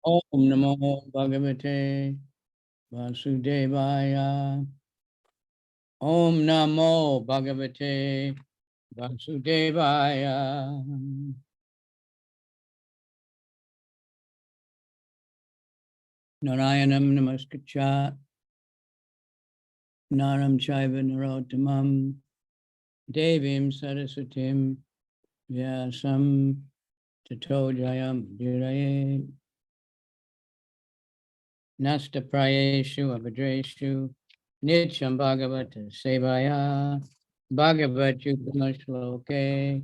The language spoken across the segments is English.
Om Namo Bhagavate Vasudevaya. Om Namo Bhagavate Vasudevaya. Narayanam Namaskritya Naram Chaiva Narottamam Devim Saraswatim Vyasam Tato Jayam Diraye Nasta Prayeshu Abhadreshu Nityam Bhagavata Sevaya Bhagavat Yutamashloke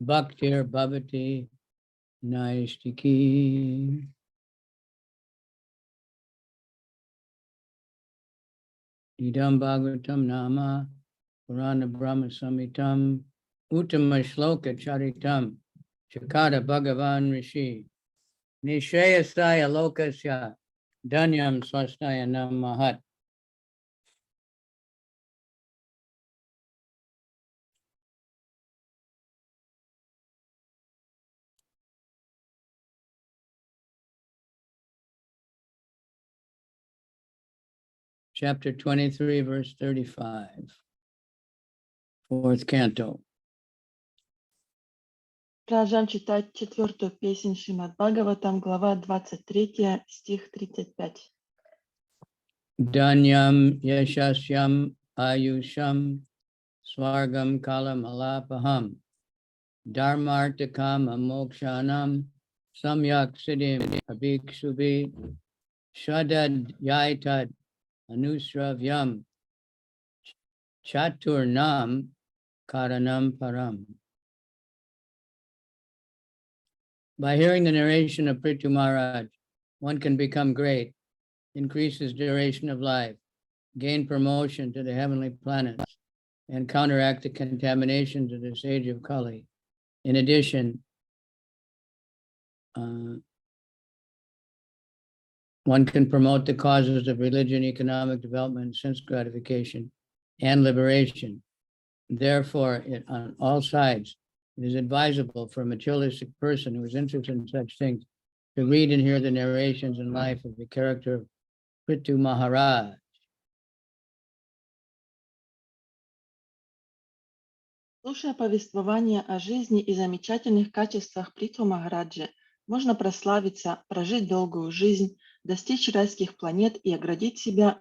Bhaktir Bhavati Naistiki. Idam Bhagavatam Nama Purana Brahma Samitam Uttama Shloka Charitam Chakata Bhagavan Rishi Nishayasaya Lokasya Dhanyam Swastaya Namahat. Chapter 23, verse 35, fourth canto. Продолжаем читать четвертую песнь Шримад Бхагаватам, глава 23, стих 35. Dhanyam yashasyam ayusham swargam kalam alapaham dharmartakam amokshanam samyak siddhim abhikshubhi shadad yaitad anusravyam chaturnam karanam param. By hearing the narration of Prithu Maharaj, one can become great, increase his duration of life, gain promotion to the heavenly planets, and counteract the contaminations of this age of Kali. In addition, one can promote the causes of religion, economic development, sense gratification, and liberation. Therefore, on all sides, it is advisable for a materialistic person who is interested in such things to read and hear the narrations and life of the character of Prithu Maharaj. Слушая повествование о жизни и замечательных качествах Притху Махараджи, можно прославиться, прожить долгую жизнь, достичь райских планет и оградить себя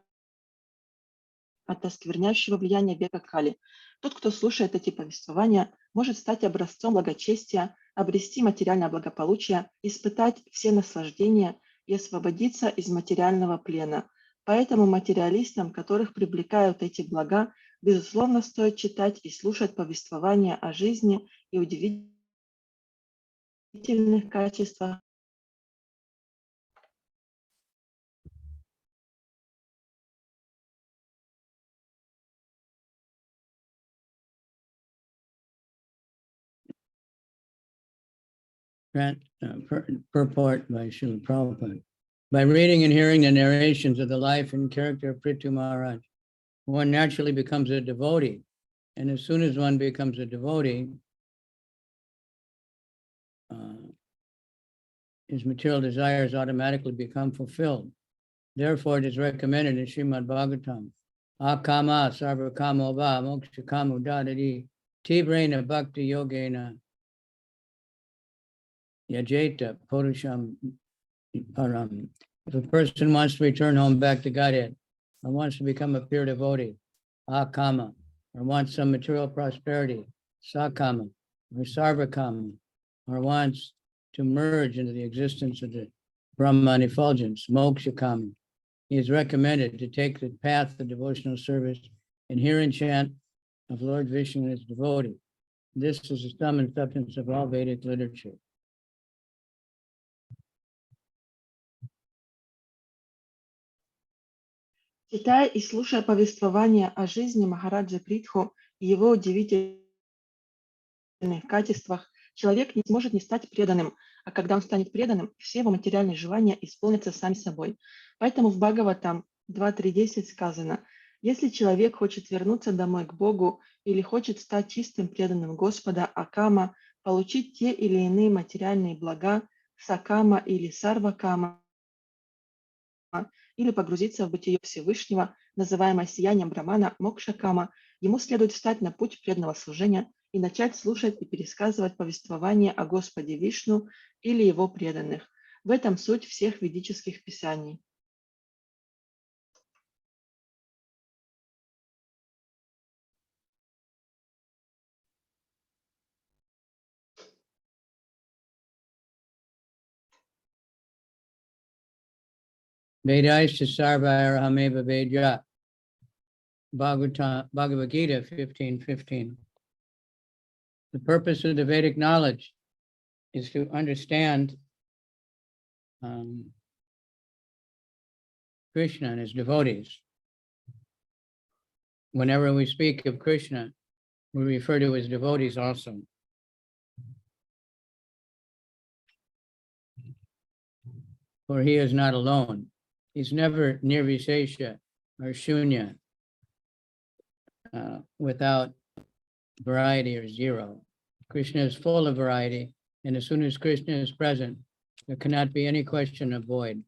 от оскверняющего влияния века Кали. Тот, кто слушает эти повествования, может стать образцом благочестия, обрести материальное благополучие, испытать все наслаждения и освободиться из материального плена. Поэтому материалистам, которых привлекают эти блага, безусловно, стоит читать и слушать повествования о жизни и удивительных качествах Purport by Srila Prabhupada. By reading and hearing the narrations of the life and character of Prithu Maharaj, one naturally becomes a devotee. And as soon as one becomes a devotee, his material desires automatically become fulfilled. Therefore, it is recommended in Srimad Bhagavatam, Akama sarva kamo va moksha kamo dadadi tibrena bhakti yogena yajeta purusham param. If a person wants to return home back to Godhead, or wants to become a pure devotee, akama, or wants some material prosperity, sakama, or sarvakama, or wants to merge into the existence of the Brahman effulgence, moksha kama, he is recommended to take the path of devotional service and hear and chant of Lord Vishnu as devotee. This is the sum and substance of all Vedic literature. Читая и слушая повествования о жизни Махараджи Притху и его удивительных качествах, человек не сможет не стать преданным, а когда он станет преданным, все его материальные желания исполнятся сами собой. Поэтому в Бхагаватам 2.3.10 сказано: если человек хочет вернуться домой к Богу или хочет стать чистым преданным Господа Акама, получить те или иные материальные блага, сакама или сарвакама, или погрузиться в бытие Всевышнего, называемое сиянием Брамана Мокшакама, ему следует встать на путь преданного служения и начать слушать и пересказывать повествование о Господе Вишну или его преданных. В этом суть всех ведических писаний. Vedaisha Sarvairahameva Vedya. Bhagavatam, Bhagavad Gita 15:15. The purpose of the Vedic knowledge is to understand Krishna and his devotees. Whenever we speak of Krishna, we refer to his devotees also. For he is not alone. He's never nirvishesha or shunya without variety or zero. Krishna is full of variety, and as soon as Krishna is present, there cannot be any question of void.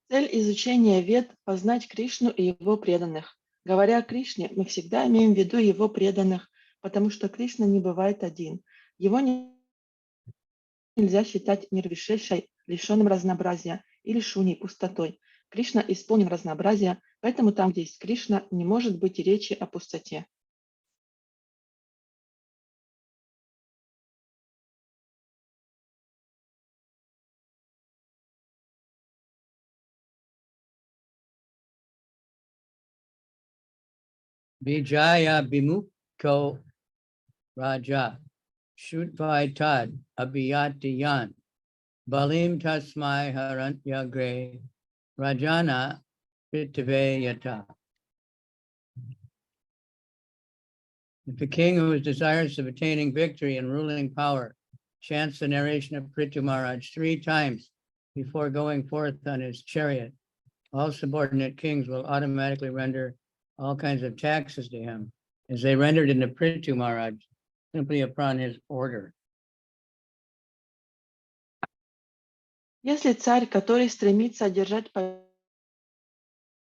Цель изучения Вед – познать Кришну и его преданных. Говоря о Кришне, мы всегда имеем в виду его преданных, потому что Кришна не бывает один. Его нельзя считать нирвишешей, лишенным разнообразия, или шуней, пустотой. Кришна исполнен разнообразия, поэтому там, где есть Кришна, не может быть и речи о пустоте. Vijaya Bimukko Raja Shutvai Tad Abhiyati Yan Balim Tasmai Harantyagre Rajana Pritave Yata. If the king who is desirous of attaining victory and ruling power chants the narration of Prithu Maharaj 3 times before going forth on his chariot, all subordinate kings will automatically render all kinds of taxes to him, as they rendered in the Prithu Maharaj, simply upon his order. Если царь, который стремится одержать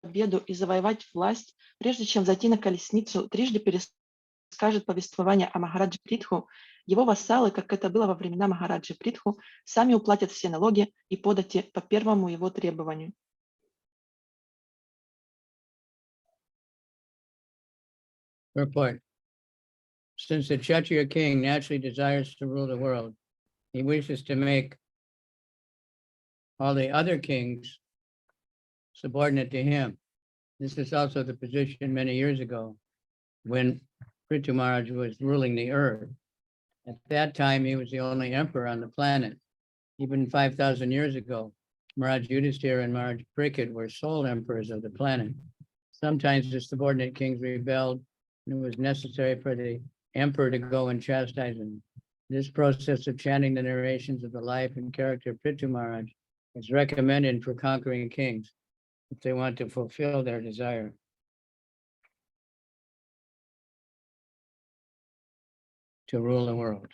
победу и завоевать власть, прежде чем зайти на колесницу, трижды перескажет повествование о Махараджи Притху, его вассалы, как это было во времена Махараджи Притху, сами уплатят все налоги и подати по первому его требованию. Report. Since the Kshatriya king naturally desires to rule the world, he wishes to make all the other kings subordinate to him. This is also the position many years ago when Prithu Maharaj was ruling the earth. At that time, he was the only emperor on the planet. Even 5,000 years ago, Maharaj Yudhisthira and Maharaj Parikshit were sole emperors of the planet. Sometimes the subordinate kings rebelled, and it was necessary for the emperor to go and chastise them. This process of chanting the narrations of the life and character of Prithu Maharaj is recommended for conquering kings if they want to fulfill their desire. To rule the world.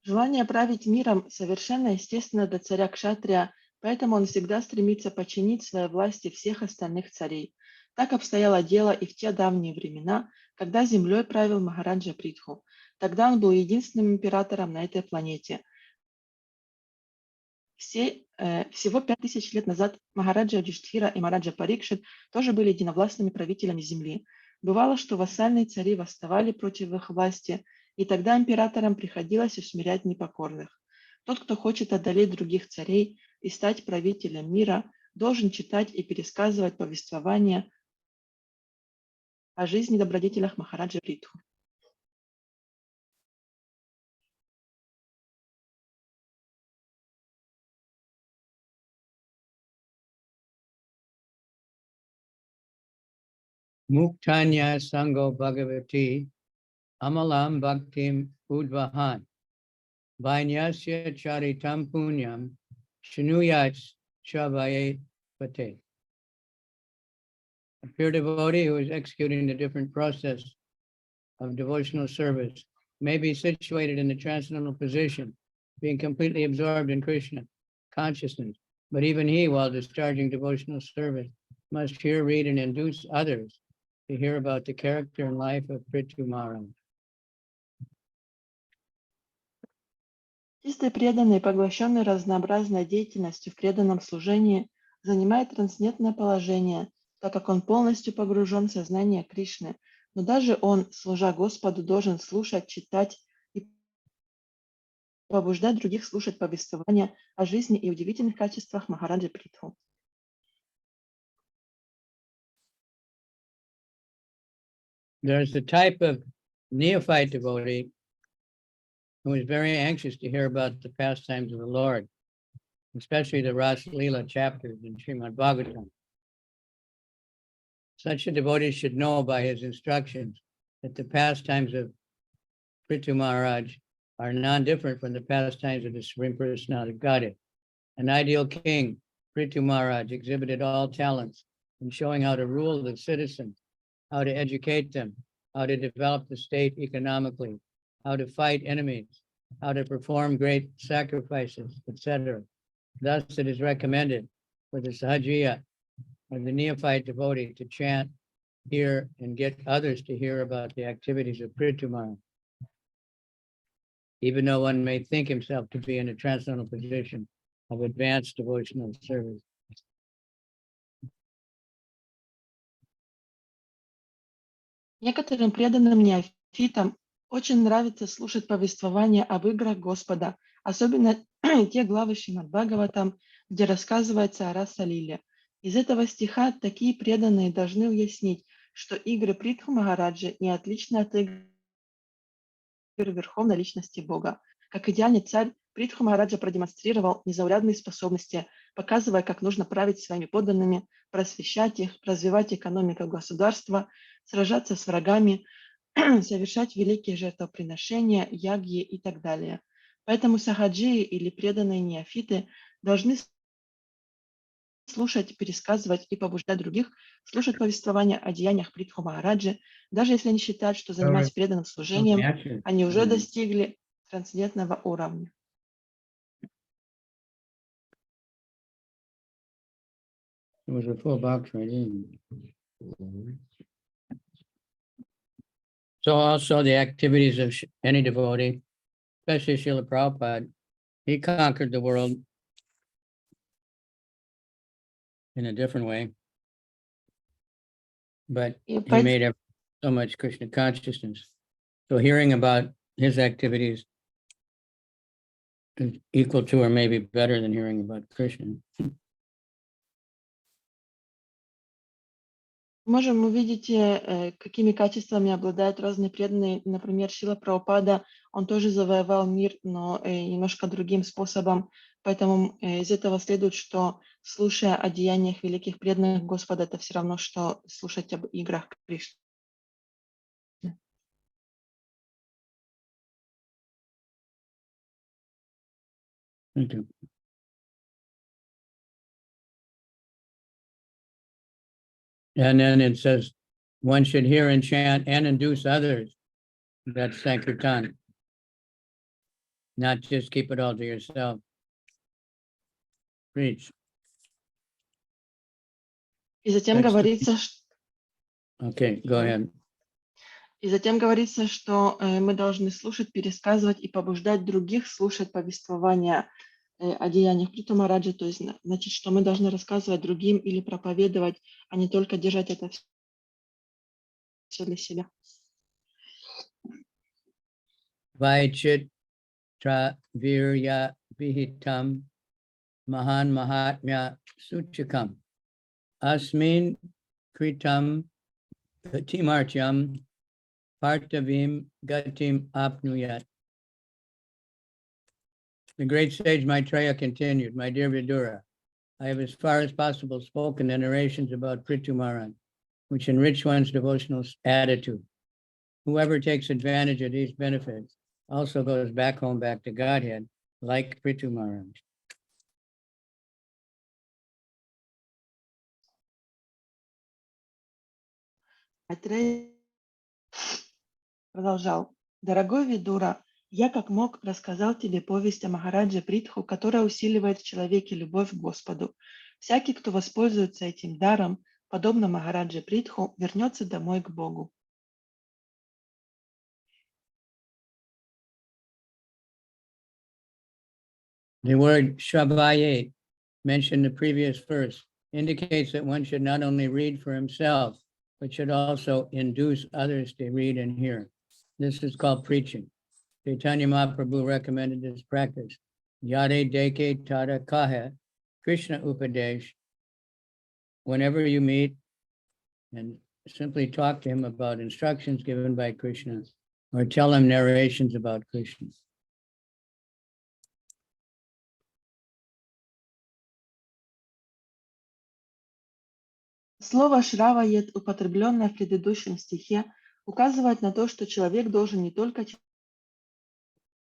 Желание править миром совершенно естественно для царя Кшатрия, поэтому он всегда стремится подчинить своей власти всех остальных царей. Так обстояло дело и в те давние времена, когда землей правил Махараджа Притху. Тогда он был единственным императором на этой планете. Всего 5000 лет назад Махараджа Юдхиштхира и Махараджа Парикшит тоже были единовластными правителями земли. Бывало, что вассальные цари восставали против их власти, и тогда императорам приходилось усмирять непокорных. Тот, кто хочет одолеть других царей и стать правителем мира, должен читать и пересказывать повествования о жизни добродетелях Махараджа Притху. Muktanya Sango Bhagavati Amalam Bhaktim Udvahan Vainyasya Charitam Punyam Shinuyats Chavaye Pate. A pure devotee who is executing the different process of devotional service may be situated in the transcendental position, being completely absorbed in Krishna consciousness. But even he, while discharging devotional service, must hear, read, and induce others to hear about the character and life of Prithu Maharaj. Чистый преданный, поглощенный разнообразной деятельностью в преданном служении, занимает трансцендентное положение, так как он полностью погружен в сознание Кришны. Но даже он, служа Господу, должен слушать, читать и побуждать других слушать повествования о жизни и удивительных качествах Махараджи Притху. There's a type of neophyte devotee who is very anxious to hear about the pastimes of the Lord, especially the Ras Leela chapters in Srimad Bhagavatam. Such a devotee should know by his instructions that the pastimes of Prithu Maharaj are non-different from the pastimes of the Supreme Personality of Godhead. An ideal king, Prithu Maharaj, exhibited all talents in showing how to rule the citizens, how to educate them, how to develop the state economically, how to fight enemies, how to perform great sacrifices, etc. Thus, it is recommended for the Sahajiya or the neophyte devotee to chant, hear, and get others to hear about the activities of Prithu Maharaj, even though one may think himself to be in a transcendental position of advanced devotional service. Некоторым преданным неофитам очень нравится слушать повествования об играх Господа, особенно те главы Шримад Бхагаватам, где рассказывается о Раса Лиле. Из этого стиха такие преданные должны уяснить, что игры Притху Махараджи не отличны от игр Верховной Личности Бога. Как идеальный царь, Притху Махараджа продемонстрировал незаурядные способности, показывая, как нужно править своими подданными, просвещать их, развивать экономику государства, сражаться с врагами, совершать великие жертвоприношения, ягьи и так далее. Поэтому сахаджии или преданные неофиты должны слушать, пересказывать и побуждать других слушать повествования о деяниях Притху Махараджи, даже если они считают, что занимаясь преданным служением, они уже достигли трансцендентного уровня. It was a full box right in. So also the activities of any devotee, especially Srila Prabhupada, he conquered the world in a different way, but he made so much Krishna consciousness. So hearing about his activities is equal to or maybe better than hearing about Krishna. Можем увидеть, какими качествами обладают разные преданные. Например, Шрила Прабхупада, он тоже завоевал мир, но немножко другим способом. Поэтому из этого следует, что слушая о деяниях великих преданных Господа, это все равно, что слушать об играх Кришны. Thank you. And then it says, one should hear and chant and induce others. That's Sankirtan. Not just keep it all to yourself. Preach. И затем говорится, Okay, go ahead. И затем говорится, что мы должны слушать, пересказывать и побуждать других слушать повествования о деяниях Притху Махараджи, то есть, значит, что мы должны рассказывать другим или проповедовать, а не только держать это все для себя. Vaichit tra virya vihitam mahan mahatmya suchakam asmin kritam gatimartyam partavim gatim apnuyat. The great sage Maitreya continued, my dear Vidura, I have as far as possible spoken the narrations about Prithu Maharaj, which enrich one's devotional attitude. Whoever takes advantage of these benefits also goes back home, back to Godhead, like Prithu Maharaj. Продолжал. Дорогой Видура, я как мог рассказал тебе повесть о Махарадже Притху, которая усиливает в человеке любовь к Господу. Всякий, кто воспользуется этим даром, подобно Махарадже Притху, вернется домой к Богу. The word Shrabayet, mentioned in the previous verse, indicates that one should not only read for himself, but should also induce others to read and hear. This is called preaching. Chaitanya Mahaprabhu recommended this practice. Yade deke tada kahe, Krishna Upadesh. Whenever you meet and simply talk to him about instructions given by Krishna, or tell him narrations about Krishna. Слово «шравает», употребленное в предыдущем стихе, указывает на то, что человек должен не только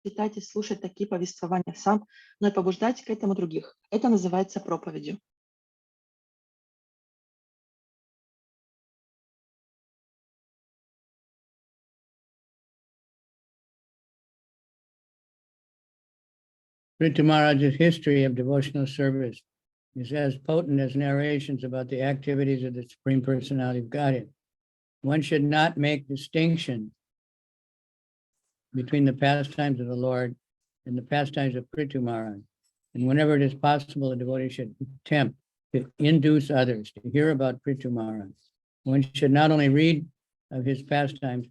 читать и слушать такие повествования сам, но и побуждать к этому других. Это называется проповедью. Prithu Maharaj's history of devotional service is as potent as narrations about the activities of the Supreme Personality of Godhead. One should not make distinction between the pastimes of the Lord and the pastimes of Prithu Maharaj. And whenever it is possible, a devotee should attempt to induce others to hear about Prithu Maharaj. One should not only read of his pastimes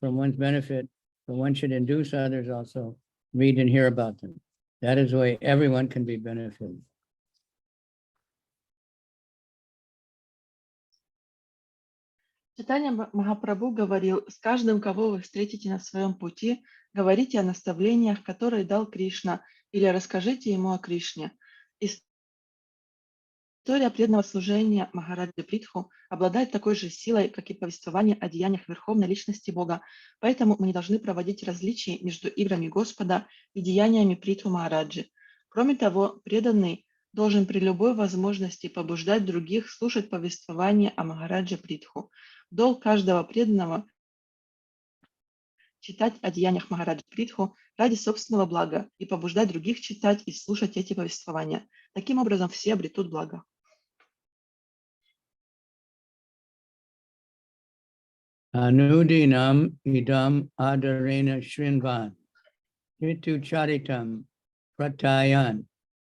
for one's benefit, but one should induce others also read and hear about them. That is the way everyone can be benefited. Читание Махапрабху говорил: с каждым, кого вы встретите на своем пути, говорите о наставлениях, которые дал Кришна, или расскажите ему о Кришне. История преданного служения Махараджи Притху обладает такой же силой, как и повествование о деяниях Верховной Личности Бога, поэтому мы не должны проводить различий между играми Господа и деяниями Притху Махараджи. Кроме того, преданный должен при любой возможности побуждать других слушать повествование о Махараджи Притху. Долг каждого преданного читать о деяниях Махараджи Притху ради собственного блага и побуждать других читать и слушать эти повествования. Таким образом, все обретут благо. Anudinam idam adarena shrinvan, ritu charitam pratayan,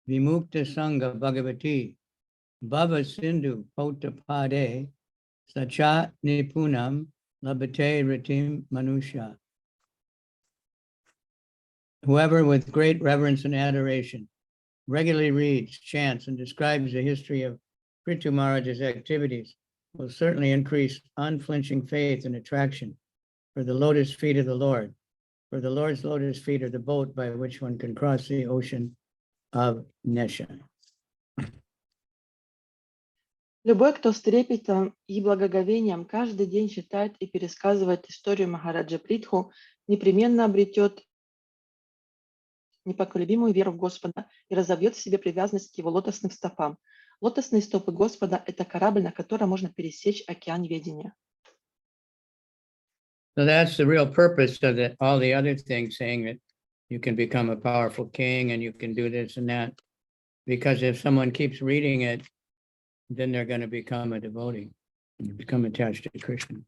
vimukta sangha bhagavati, bhava sindhu potapade, sacha nipunam labate ritim manusha. Whoever with great reverence and adoration regularly reads, chants, and describes the history of Prithu Maharaj's activities will certainly increase unflinching faith and attraction for the lotus feet of the Lord. For the Lord's lotus feet are the boat by which one can cross the ocean of Nesha. Любой, кто с трепетом и благоговением каждый день читает и пересказывает историю Махараджа Притху, непременно обретет непоколебимую веру в Господа и разовьет в себе привязанность к его лотосным стопам. Лотосные стопы Господа – это корабль, на котором можно пересечь океан ведения. So that's the real purpose of all the other things, saying that you can become a powerful king and you can do this and that. Because if someone keeps reading it, then they're going to become a devotee and become attached to Krishna.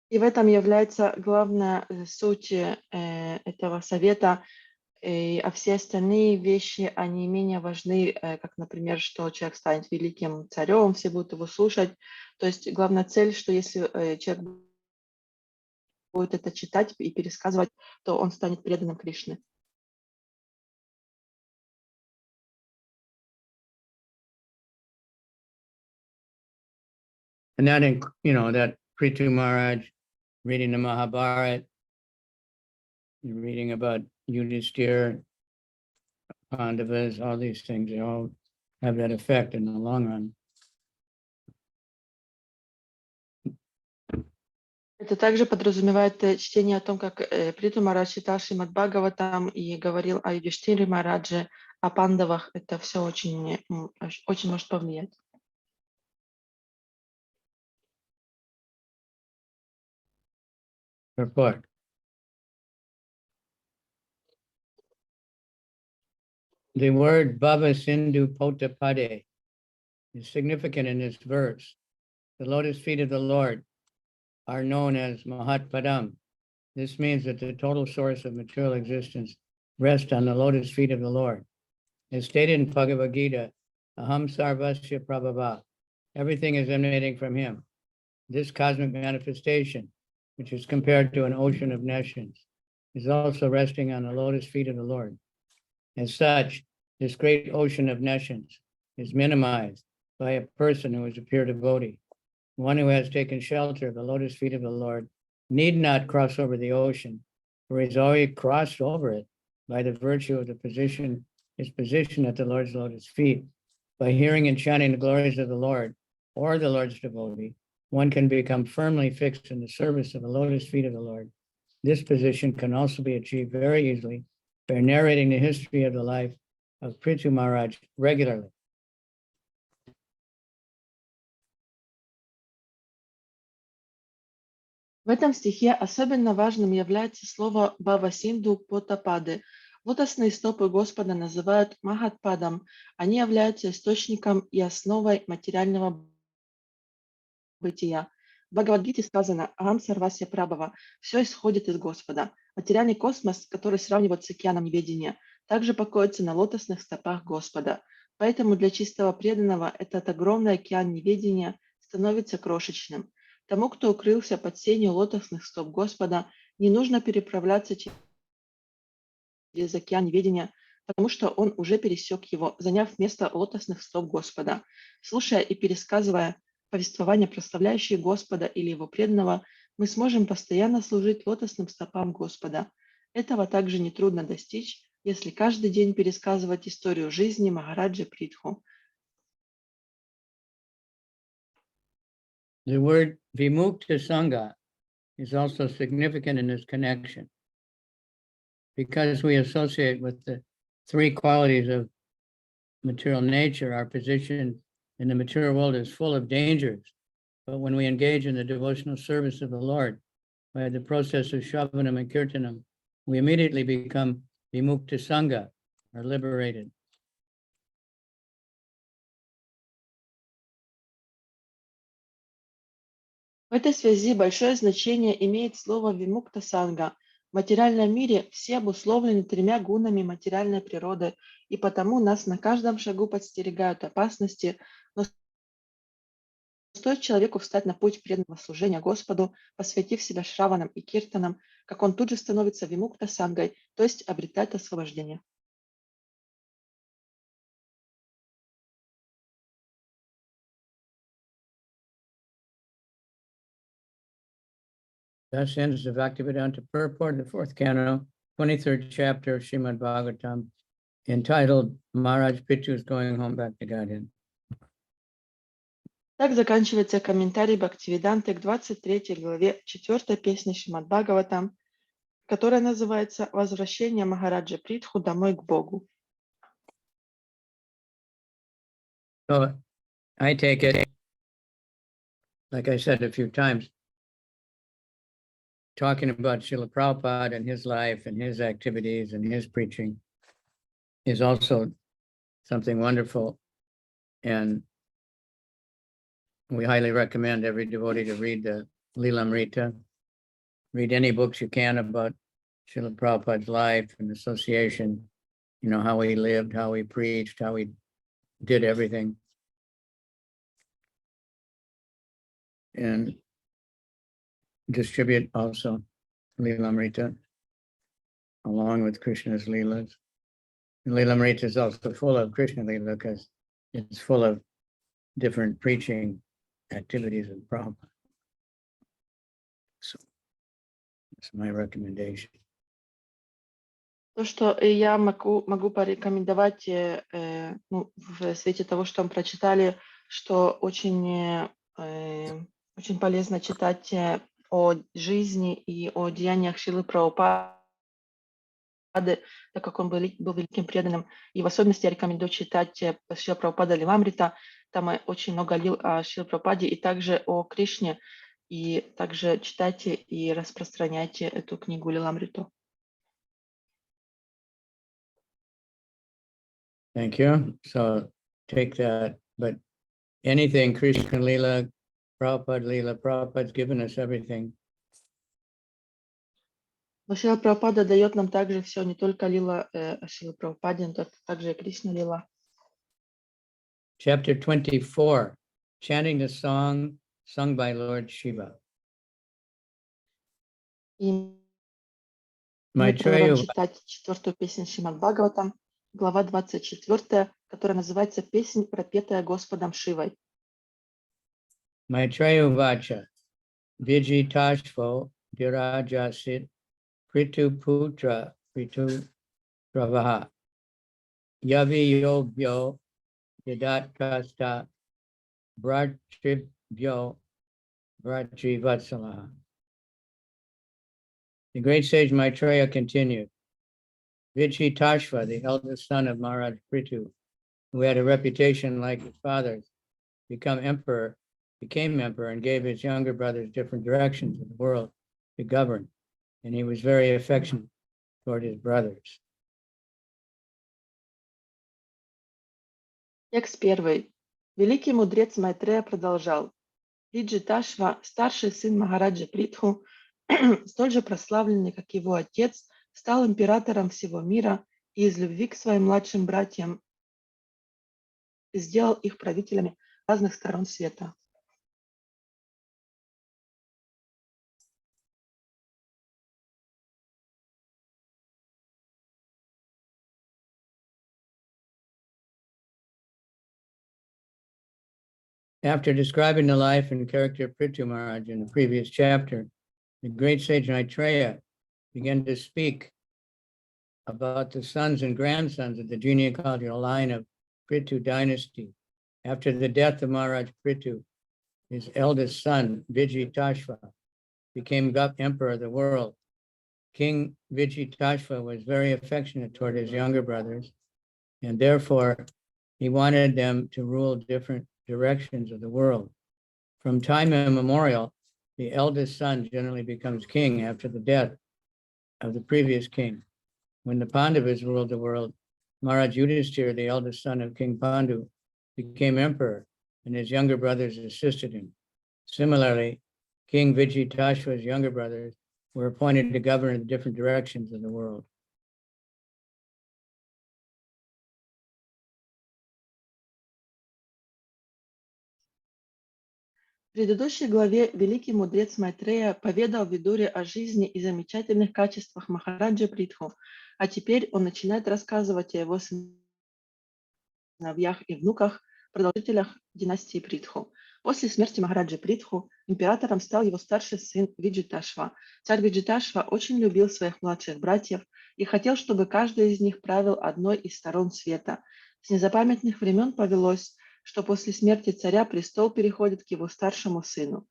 И в этом является главная суть этого совета. А все остальные вещи, они менее важны, как, например, что человек станет великим царем, все будут его слушать. То есть главная цель, что если человек будет это читать и пересказывать, то он станет преданным Кришне. And that, that Prithu Maharaj reading the Mahabharata, you're reading about Yudhishthira, Pandavas, all these things, they all have that effect in the long run. Это также подразумевает чтение о том, как Притху Махарадж читал Шримад Бхагаватам и говорил о Юдхиштире Махарадже, о пандавах. Это все очень может повлиять. Report. The word Bhava Sindhu Potapade is significant in this verse. The lotus feet of the Lord are known as Mahatpadam. This means that the total source of material existence rests on the lotus feet of the Lord. As stated in Bhagavad Gita, Aham Sarvasya Prabhava, everything is emanating from him. This cosmic manifestation, which is compared to an ocean of nescience, is also resting on the lotus feet of the Lord. As such, this great ocean of nescience is minimized by a person who is a pure devotee. One who has taken shelter of the lotus feet of the Lord need not cross over the ocean, for he's already crossed over it by the virtue of his position at the Lord's lotus feet. By hearing and chanting the glories of the Lord or the Lord's devotee, one can become firmly fixed in the service of the lotus feet of the Lord. This position can also be achieved very easily by narrating the history of the life of Prithu Maharaj regularly. В этом стихе особенно важным является слово «бхава-синдhu потапады». Лотосные стопы Господа называют Махатпадом. Они являются источником и основой материального бытия. В Бхагавадгите сказано «Ахам сарвасья прабхава» – все исходит из Господа. Материальный космос, который сравнивается с океаном неведения, также покоится на лотосных стопах Господа. Поэтому для чистого преданного этот огромный океан неведения становится крошечным. Тому, кто укрылся под сенью лотосных стоп Господа, не нужно переправляться через океан неведения, потому что он уже пересек его, заняв место лотосных стоп Господа. Слушая и пересказывая повествования, прославляющие Господа или его преданного, мы сможем постоянно служить лотосным стопам Господа. Этого также нетрудно достичь, если каждый день пересказывать историю жизни Махараджи Притху. The word Vimukta Sangha is also significant in this connection because we associate with the three qualities of material nature. Our position in the material world is full of dangers, but when we engage in the devotional service of the Lord by the process of Shravanam and Kirtanam, we immediately become Vimukta Sangha, or liberated. В этой связи большое значение имеет слово «вимукта санга». В материальном мире все обусловлены тремя гунами материальной природы, и потому нас на каждом шагу подстерегают опасности, но стоит человеку встать на путь преданного служения Господу, посвятив себя шраванам и киртанам, как он тут же становится вимукта сангой, то есть обретает освобождение. Thus ends the Bhaktivedanta purport, the fourth canto, 23rd chapter of Srimad Bhagavatam, entitled Maharaj Prithu is going home back to Godhead. Так заканчивается комментарий Бхактивиданты к 23 главе 4 песни Шримад Бхагаватам, которая называется «Возвращение Махараджа Притху домой к Богу». So I take it, like I said a few times, talking about Srila Prabhupada and his life and his activities and his preaching is also something wonderful. And we highly recommend every devotee to read the Lilamrita. Read any books you can about Srila Prabhupada's life and association, you know, how he lived, how he preached, how he did everything. And distribute also Lilamrita along with Krishna's Leelas. And Lilamrita is also full of Krishna Leela because it's full of different preaching activities of Prabhupada. So that's my recommendation. То, что я могу порекомендовать в свете того, что мы прочитали, что очень полезно читать о жизни и о деяниях Шрилы Прабхупады, так как он был великим преданным. И в особенности я рекомендую читать Шрила Прабхупада Лиламрита. Там очень много лил о Шриле Прабхупаде и также о Кришне. И также читайте и распространяйте эту книгу Лиламриту. Thank you. So take that, but anything Krishna Lila, Prabhupada's given us everything. Но Шрила Прабхупада дает нам также все, не только Лила Шрила Прабхупаде, но также и Кришна Лила. Chapter 24, chanting the song sung by Lord Shiva. И мы продолжаем Maitreya, читать 4-ю песню Шримад Бхагаватам, глава 24, которая называется «Песнь, пропетая Господом Шивой». Maitreya Vacha, Vijitashvo Dirajasit Pritu Putra Pritu Pravaha Yavi Yobyo Yadat Kasta Bhatribhyo Bhatrivatsalaha. The great sage Maitreya continued. Vichitashva, the eldest son of Maharaj Prithu, who had a reputation like his father's, became emperor and gave his younger brothers different directions of the world to govern, and he was very affectionate toward his brothers. Текст 1. Великий мудрец Майтрея продолжал. Виджиташва, старший сын Махараджа Притху, столь же прославленный, как его отец, стал императором всего мира и из любви к своим младшим братьям сделал их правителями разных сторон света. After describing the life and character of Prithu Maharaj in the previous chapter, the great sage Maitreya began to speak about the sons and grandsons of the genealogical line of Prithu dynasty. After the death of Maharaj Prithu, his eldest son, Vijitashva, became emperor of the world. King Vijitashva was very affectionate toward his younger brothers, and therefore he wanted them to rule different directions of the world. From time immemorial, the eldest son generally becomes king after the death of the previous king. When the Pandavas ruled the world, Maharaj Yudhishthira, the eldest son of King Pandu, became emperor, and his younger brothers assisted him. Similarly, King Vijitashva's younger brothers were appointed to govern the different directions of the world. В предыдущей главе великий мудрец Майтрея поведал Видуре о жизни и замечательных качествах Махараджа Притху, а теперь он начинает рассказывать о его сыновьях и внуках, продолжителях династии Притху. После смерти Махараджа Притху императором стал его старший сын Виджиташва. Царь Виджиташва очень любил своих младших братьев и хотел, чтобы каждый из них правил одной из сторон света. С незапамятных времен повелось, что после смерти царя престол переходит к его старшему сыну.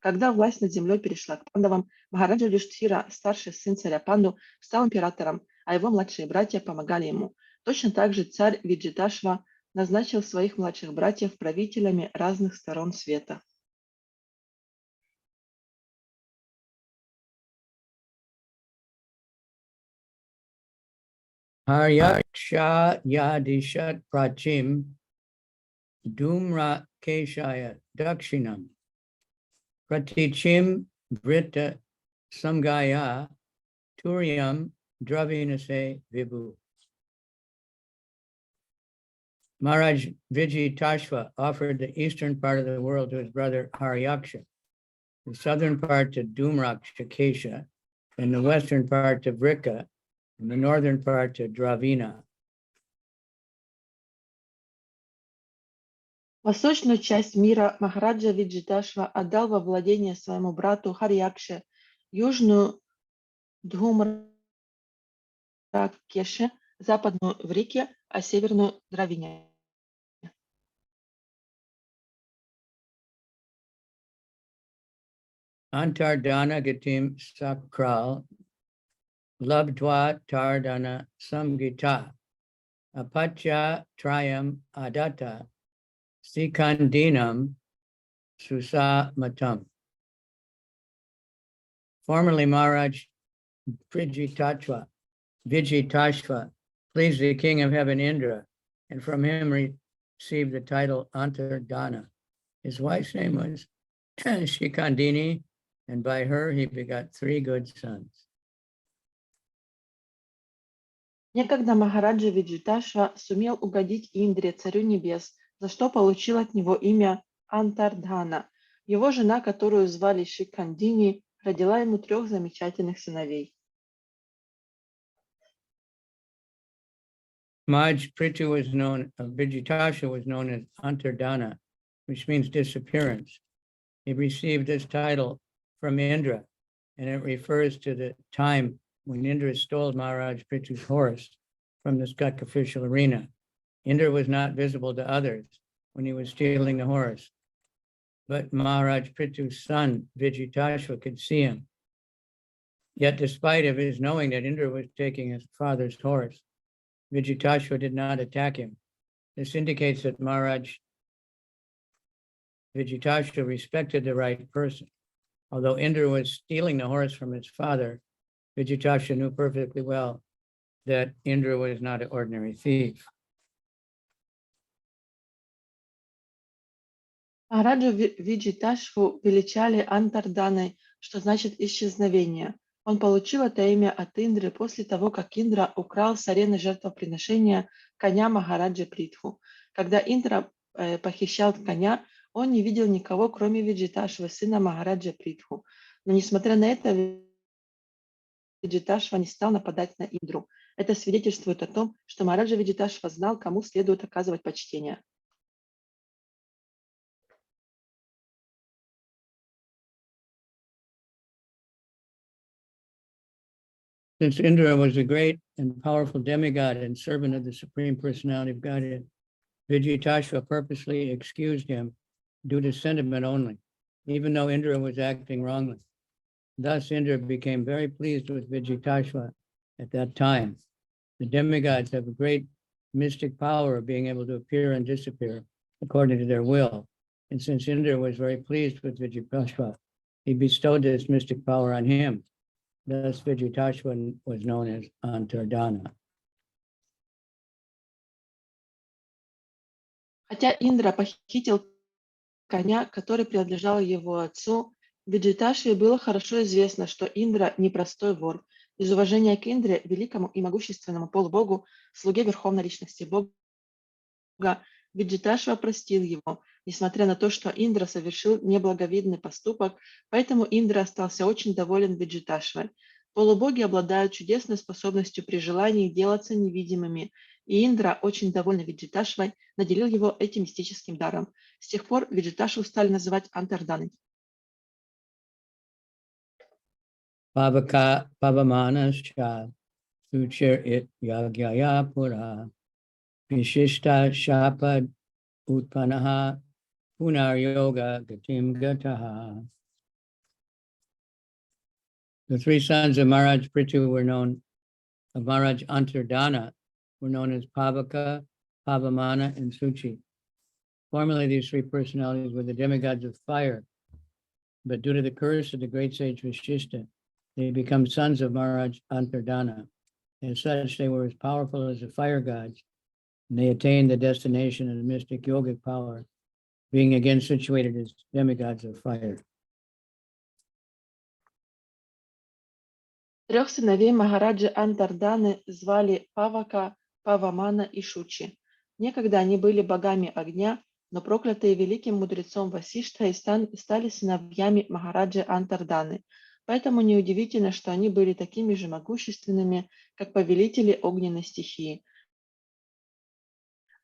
Когда власть над землей перешла к пандавам, Махараджа Юдхиштхира, старший сын царя Панду, стал императором, а его младшие братья помогали ему. Точно так же царь Виджиташва назначил своих младших братьев правителями разных сторон света. Haryaksha Yadishat Prachim Dumra Keshaya Dakshinam Pratichim Vrita Samgaya Turyam Dravinase Vibhu. Maharaj Vijitashva offered the eastern part of the world to his brother Haryaksha, the southern part to Dumraksha Kesha, and the western part to Vrika, and the northern part to Dravina. Восточную часть мира Махараджа Виджиташва отдал во владение своему брату Харьякше, южную Дхумракеше, западную Врике, а северную Дравине. Antardana Gatim Sakral Labdva Tardana Samgita Apacha Trayam Adata Sikandinam Susamatam. Formerly Maharaj Vijitatashva pleased the king of heaven Indra, and from him received the title Antardana. His wife's name was Shikandini, and by her he begot 3 good sons. Некогда Махараджа Виджиташва сумел угодить Индре, царю небес, за что получил от него имя Антардхана. Его жена, которую звали Шикандини, родила ему 3 замечательных сыновей. Vijitasha was known as Antardana, which means disappearance. He received this title from Indra, and it refers to the time when Indra stole Maharaj Prithu's horse from the sacrificial arena. Indra was not visible to others when he was stealing the horse, but Maharaj Prithu's son, Vijitasha, could see him. Yet despite of his knowing that Indra was taking his father's horse, Vijitasha did not attack him. This indicates that Maharaj Vijitasha respected the right person. Although Indra was stealing the horse from his father, Vijitasha knew perfectly well that Indra was not an ordinary thief. Махараджу Виджиташву величали Антарданой, что значит исчезновение. Он получил это имя от Индры после того, как Индра украл с арены жертвоприношения коня Махараджи Притху. Когда Индра похищал коня, он не видел никого, кроме Виджиташвы, сына Махараджа Притху. Но несмотря на это, Виджиташва не стал нападать на Индру. Это свидетельствует о том, что Махараджа Виджиташва знал, кому следует оказывать почтение. Since Indra was a great and powerful demigod and servant of the Supreme Personality of Godhead, Vijitasha purposely excused him due to sentiment only, even though Indra was acting wrongly. Thus, Indra became very pleased with Vijitasha at that time. The demigods have a great mystic power of being able to appear and disappear according to their will. And since Indra was very pleased with Vijitasha, he bestowed this mystic power on him. Thus, Vijitasha was known as Antardana. Хотя Индра похитил коня, который принадлежал его отцу, Виджиташве было хорошо известно, что Индра не простой вор. Из уважения к Индре, великому и могущественному полубогу, слуге Верховной Личности Бога, Виджиташва простил его, несмотря на то, что Индра совершил неблаговидный поступок, поэтому Индра остался очень доволен Виджиташвой. Полубоги обладают чудесной способностью при желании делаться невидимыми, и Индра, очень довольный Виджиташвой, наделил его этим мистическим даром. С тех пор Виджиташву стали называть Антарданой. Pavaka Pavamanascha Suchir it Yagyaya Pura Vishishta Shapad Utpanaha Punar Yoga Gatim Gataha. The 3 sons of Maharaj Prithu of Maharaj Antardana were known as Pavaka, Pavamana, and Suchi. Formerly, these 3 personalities were the demigods of fire, but due to the curse of the great sage Vishishta, they become sons of Maharaj Antardana. As such, they were as powerful as the fire gods, and they attained the destination of the mystic yogic power, being again situated as demigods of fire. 3 сыновей Махараджи Антарданы звали Павака, Павамана и Шучи. Некогда они были богами огня, но проклятые великим мудрецом Васиштхой стали сыновьями Махараджи Антарданы. Поэтому неудивительно, что они были такими же могущественными, как повелители огненной стихии.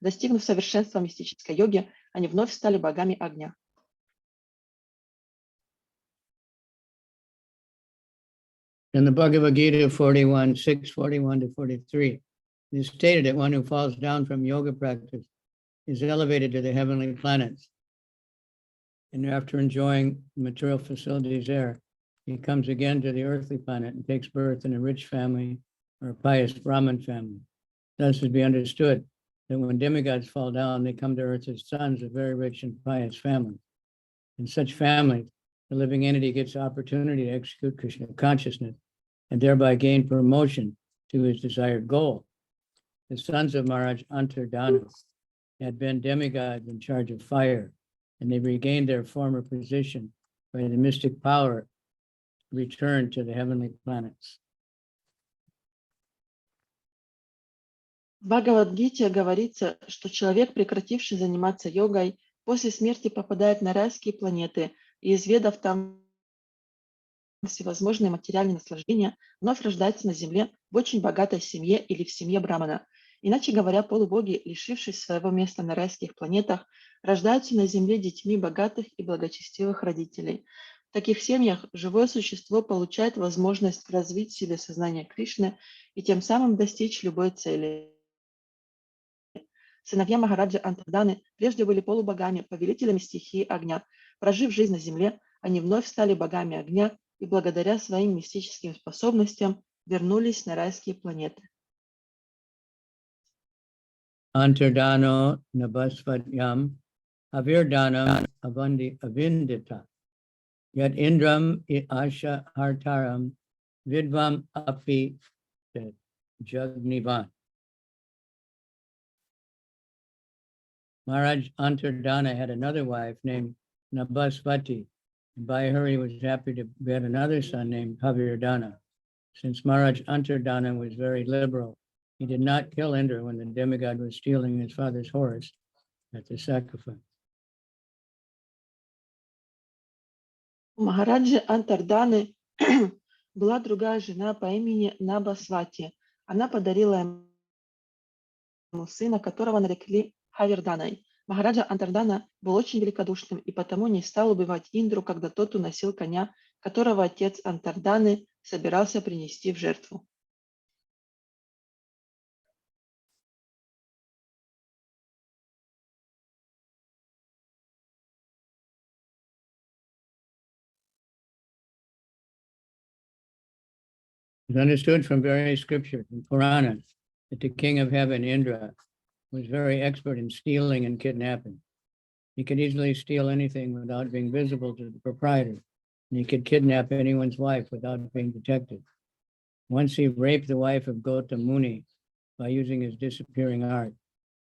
Достигнув совершенства мистической йоги, они вновь стали богами огня. In the Bhagavad Gita 41, 641 to 43, it is stated that one who falls down from yoga practice is elevated to the heavenly planets. And after enjoying material facilities there, he comes again to the earthly planet and takes birth in a rich family or a pious Brahmin family. Thus it be understood that when demigods fall down, they come to earth as sons of very rich and pious families. In such families, the living entity gets the opportunity to execute Krishna consciousness and thereby gain promotion to his desired goal. The sons of Maharaj Antardana had been demigods in charge of fire, and they regained their former position by the mystic power returned to the heavenly planets. В Бхагавад-гите говорится, что человек, прекративший заниматься йогой, после смерти попадает на райские планеты и, изведав там всевозможные материальные наслаждения, вновь рождается на земле в очень богатой семье или в семье брамана. Иначе говоря, полубоги, лишившись своего места на райских планетах, рождаются на земле детьми богатых и благочестивых родителей. В таких семьях живое существо получает возможность развить в себе сознание Кришны и тем самым достичь любой цели. Сыновья Махараджи Антарданы прежде были полубогами, повелителями стихии огня. Прожив жизнь на земле, они вновь стали богами огня и благодаря своим мистическим способностям вернулись на райские планеты. Antardano nabasvatyam avirdanam avindita yat indram asha hartaram vidvam api jagnivan. Maharaj Antardana had another wife named Nabasvati, and by her he was happy to beget another son named Kavirdana. Since Maharaj Antardana was very liberal, he did not kill Indra when the demigod was stealing his father's horse at the sacrifice. У Махараджи Антарданы была другая жена по имени Набасвати. Она подарила ему сына, которого нарекли Хаверданой. Махараджа Антардана был очень великодушным и потому не стал убивать Индру, когда тот уносил коня, которого отец Антарданы собирался принести в жертву. It's understood from various scriptures and Puranas that the king of heaven, Indra, was very expert in stealing and kidnapping. He could easily steal anything without being visible to the proprietor, and he could kidnap anyone's wife without being detected. Once he raped the wife of Gautam Muni by using his disappearing art,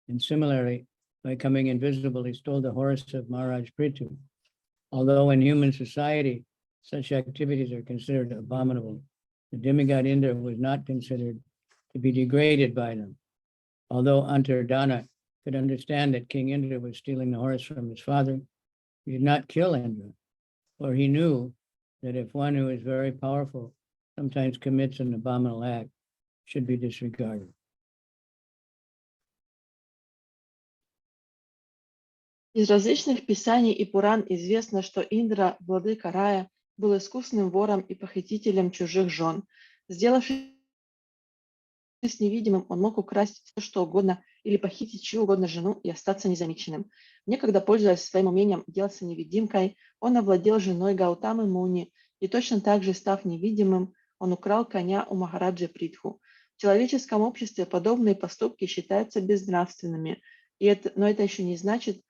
and similarly, by coming invisible, he stole the horse of Maharaj Prithu. Although in human society, such activities are considered abominable, the demigod Indra was not considered to be degraded by them. Although Antardana could understand that King Indra was stealing the horse from his father, he did not kill Indra, for he knew that if one who is very powerful sometimes commits an abominable act, should be disregarded. Из различных писаний и Пуран известно, что Индра, владыка рая, был искусным вором и похитителем чужих жен. Сделавшись невидимым, он мог украсть все, что угодно, или похитить чью угодно жену и остаться незамеченным. Некогда, пользуясь своим умением делаться невидимкой, он овладел женой Гаутамы Муни, и точно так же, став невидимым, он украл коня у Махараджи Притху. В человеческом обществе подобные поступки считаются безнравственными, но это еще не значит,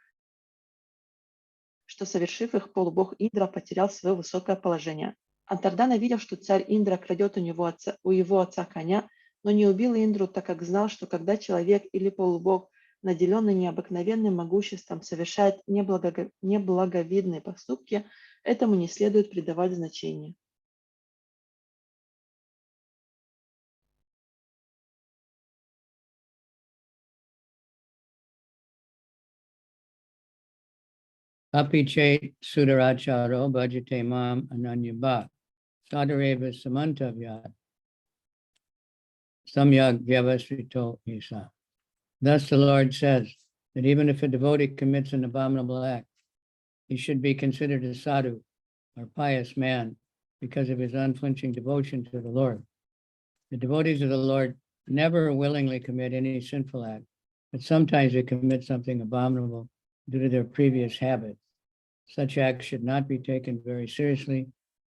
что, совершив их, полубог Индра потерял свое высокое положение. Антардана видел, что царь Индра крадет у его отца коня, но не убил Индру, так как знал, что когда человек или полубог, наделенный необыкновенным могуществом, совершает неблаговидные поступки, этому не следует придавать значения. Apichet Sudaracharo Bhajate Mam Ananyabha Sadareva Samantavyat Samyag Vyavasrito Isa. Thus the Lord says that even if a devotee commits an abominable act, he should be considered a sadhu or pious man because of his unflinching devotion to the Lord. The devotees of the Lord never willingly commit any sinful act, but sometimes they commit something abominable due to their previous habits. Such acts should not be taken very seriously.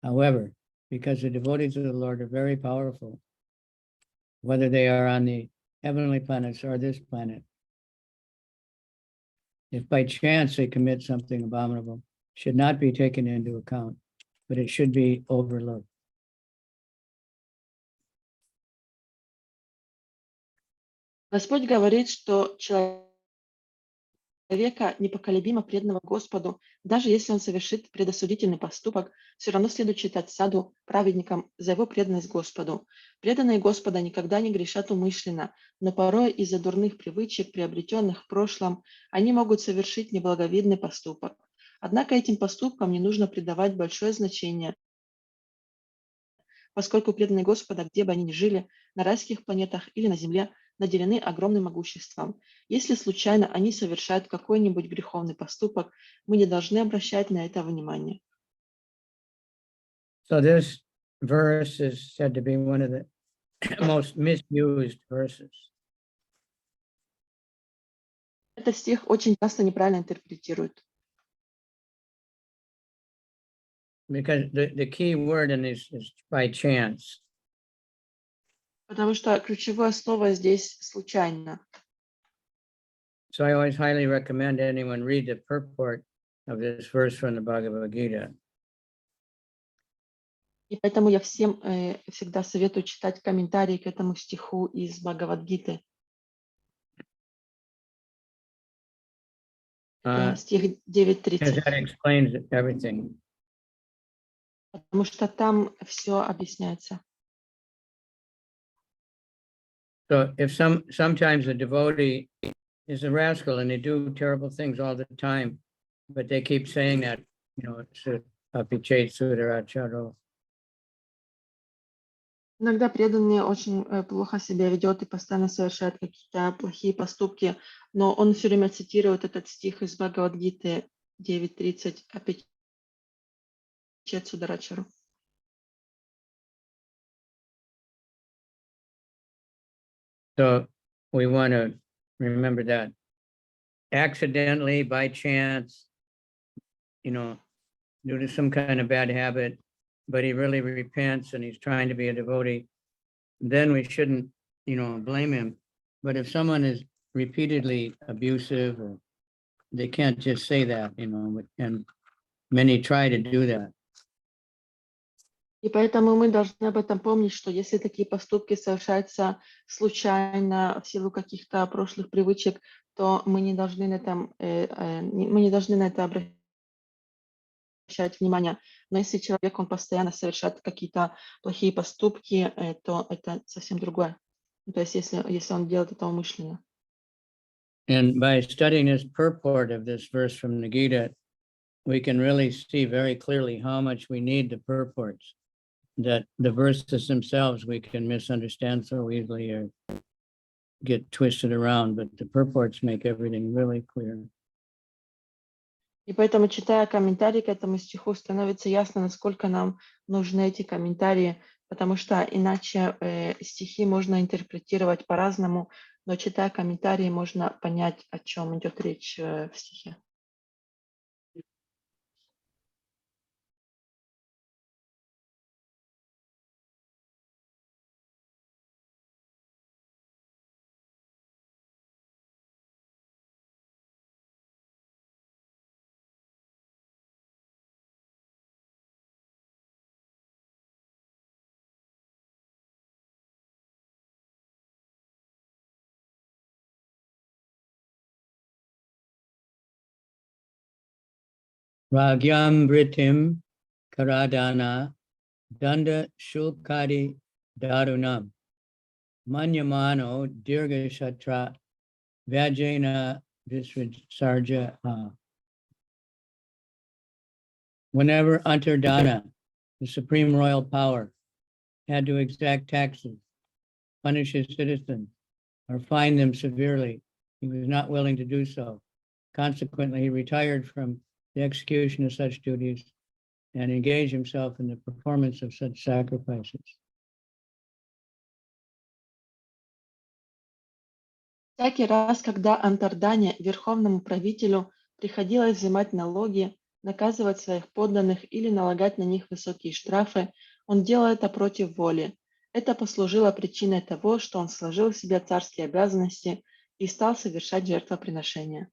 However, because the devotees of the Lord are very powerful, whether they are on the heavenly planets or this planet, if by chance they commit something abominable, should not be taken into account, but it should be overlooked. Господь говорит, что человека непоколебимо преданного Господу, даже если он совершит предосудительный поступок, все равно следует считать саду праведником за его преданность Господу. Преданные Господа никогда не грешат умышленно, но порой из-за дурных привычек, приобретенных в прошлом, они могут совершить неблаговидный поступок. Однако этим поступкам не нужно придавать большое значение, поскольку преданные Господа, где бы они ни жили, на райских планетах или на земле, наделены огромным могуществом. Если случайно они совершают какой-нибудь греховный поступок, мы не должны обращать на это внимание. So this verse is said to be one of the most misused verses. Этот стих очень часто неправильно интерпретируют. Because the key word in this is by chance. Потому что ключевое слово здесь «случайно». So I always highly recommend anyone read the purport of this verse from the Bhagavad Gita. И поэтому я всем всегда советую читать комментарии к этому стиху из Бхагават-гиты. Стих Because 9:30. that explains everything. Потому что там все объясняется. So if sometimes a devotee is a rascal and they do terrible things all the time, but they keep saying that, it's apichet sudaracharo. Иногда преданный очень плохо себя ведет и постоянно совершает какие-то плохие поступки, но он все время цитирует этот стих из Бхагавад-гиты 9:30 «Апичет сударачару». So we want to remember that accidentally, by chance, due to some kind of bad habit, but he really repents and he's trying to be a devotee, then we shouldn't, blame him. But if someone is repeatedly abusive, or they can't just say that, and many try to do that. И поэтому мы должны об этом помнить, что если такие поступки совершаются случайно в силу каких-то прошлых привычек, то мы не должны на это обращать внимание. Но если человек, он постоянно совершает какие-то плохие поступки, то это совсем другое. То есть если он делает это умышленно. And by studying this purport of this verse from the Gita, we can really see very clearly how much we need the purports. That the verses themselves we can misunderstand so easily or get twisted around, but the purports make everything really clear. И поэтому, читая комментарии к этому стиху, становится ясно, насколько нам нужны эти комментарии, потому что иначе стихи можно интерпретировать по-разному, но читая комментарии, можно понять, о чем идет речь в стихе. Ragyam Britim Karadana Danda Shulkadi Darunam Manyamano Dirga Shatra Vajena Visarja. Whenever Antardana, the supreme royal power, had to exact taxes, punish his citizens, or fine them severely, he was not willing to do so. Consequently, he retired from the execution of such duties and engaged himself in the performance of such sacrifices. Всякий раз, когда Антардане, верховному правителю, приходилось взимать налоги, наказывать своих подданных или налагать на них высокие штрафы, он делал это против воли. Это послужило причиной того, что он сложил в себе царские обязанности и стал совершать жертвоприношения.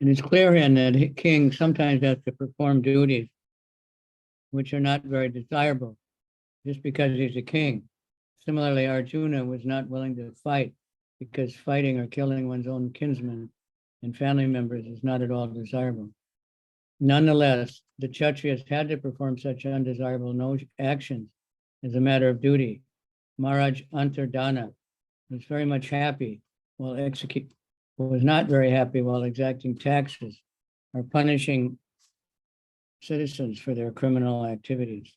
And it's clear in that a king sometimes has to perform duties which are not very desirable just because he's a king. Similarly, Arjuna was not willing to fight because fighting or killing one's own kinsmen and family members is not at all desirable. Nonetheless, the Kshatriyas had to perform such undesirable actions as a matter of duty. Maharaj Antardana was very much happy while was not very happy while exacting taxes or punishing citizens for their criminal activities.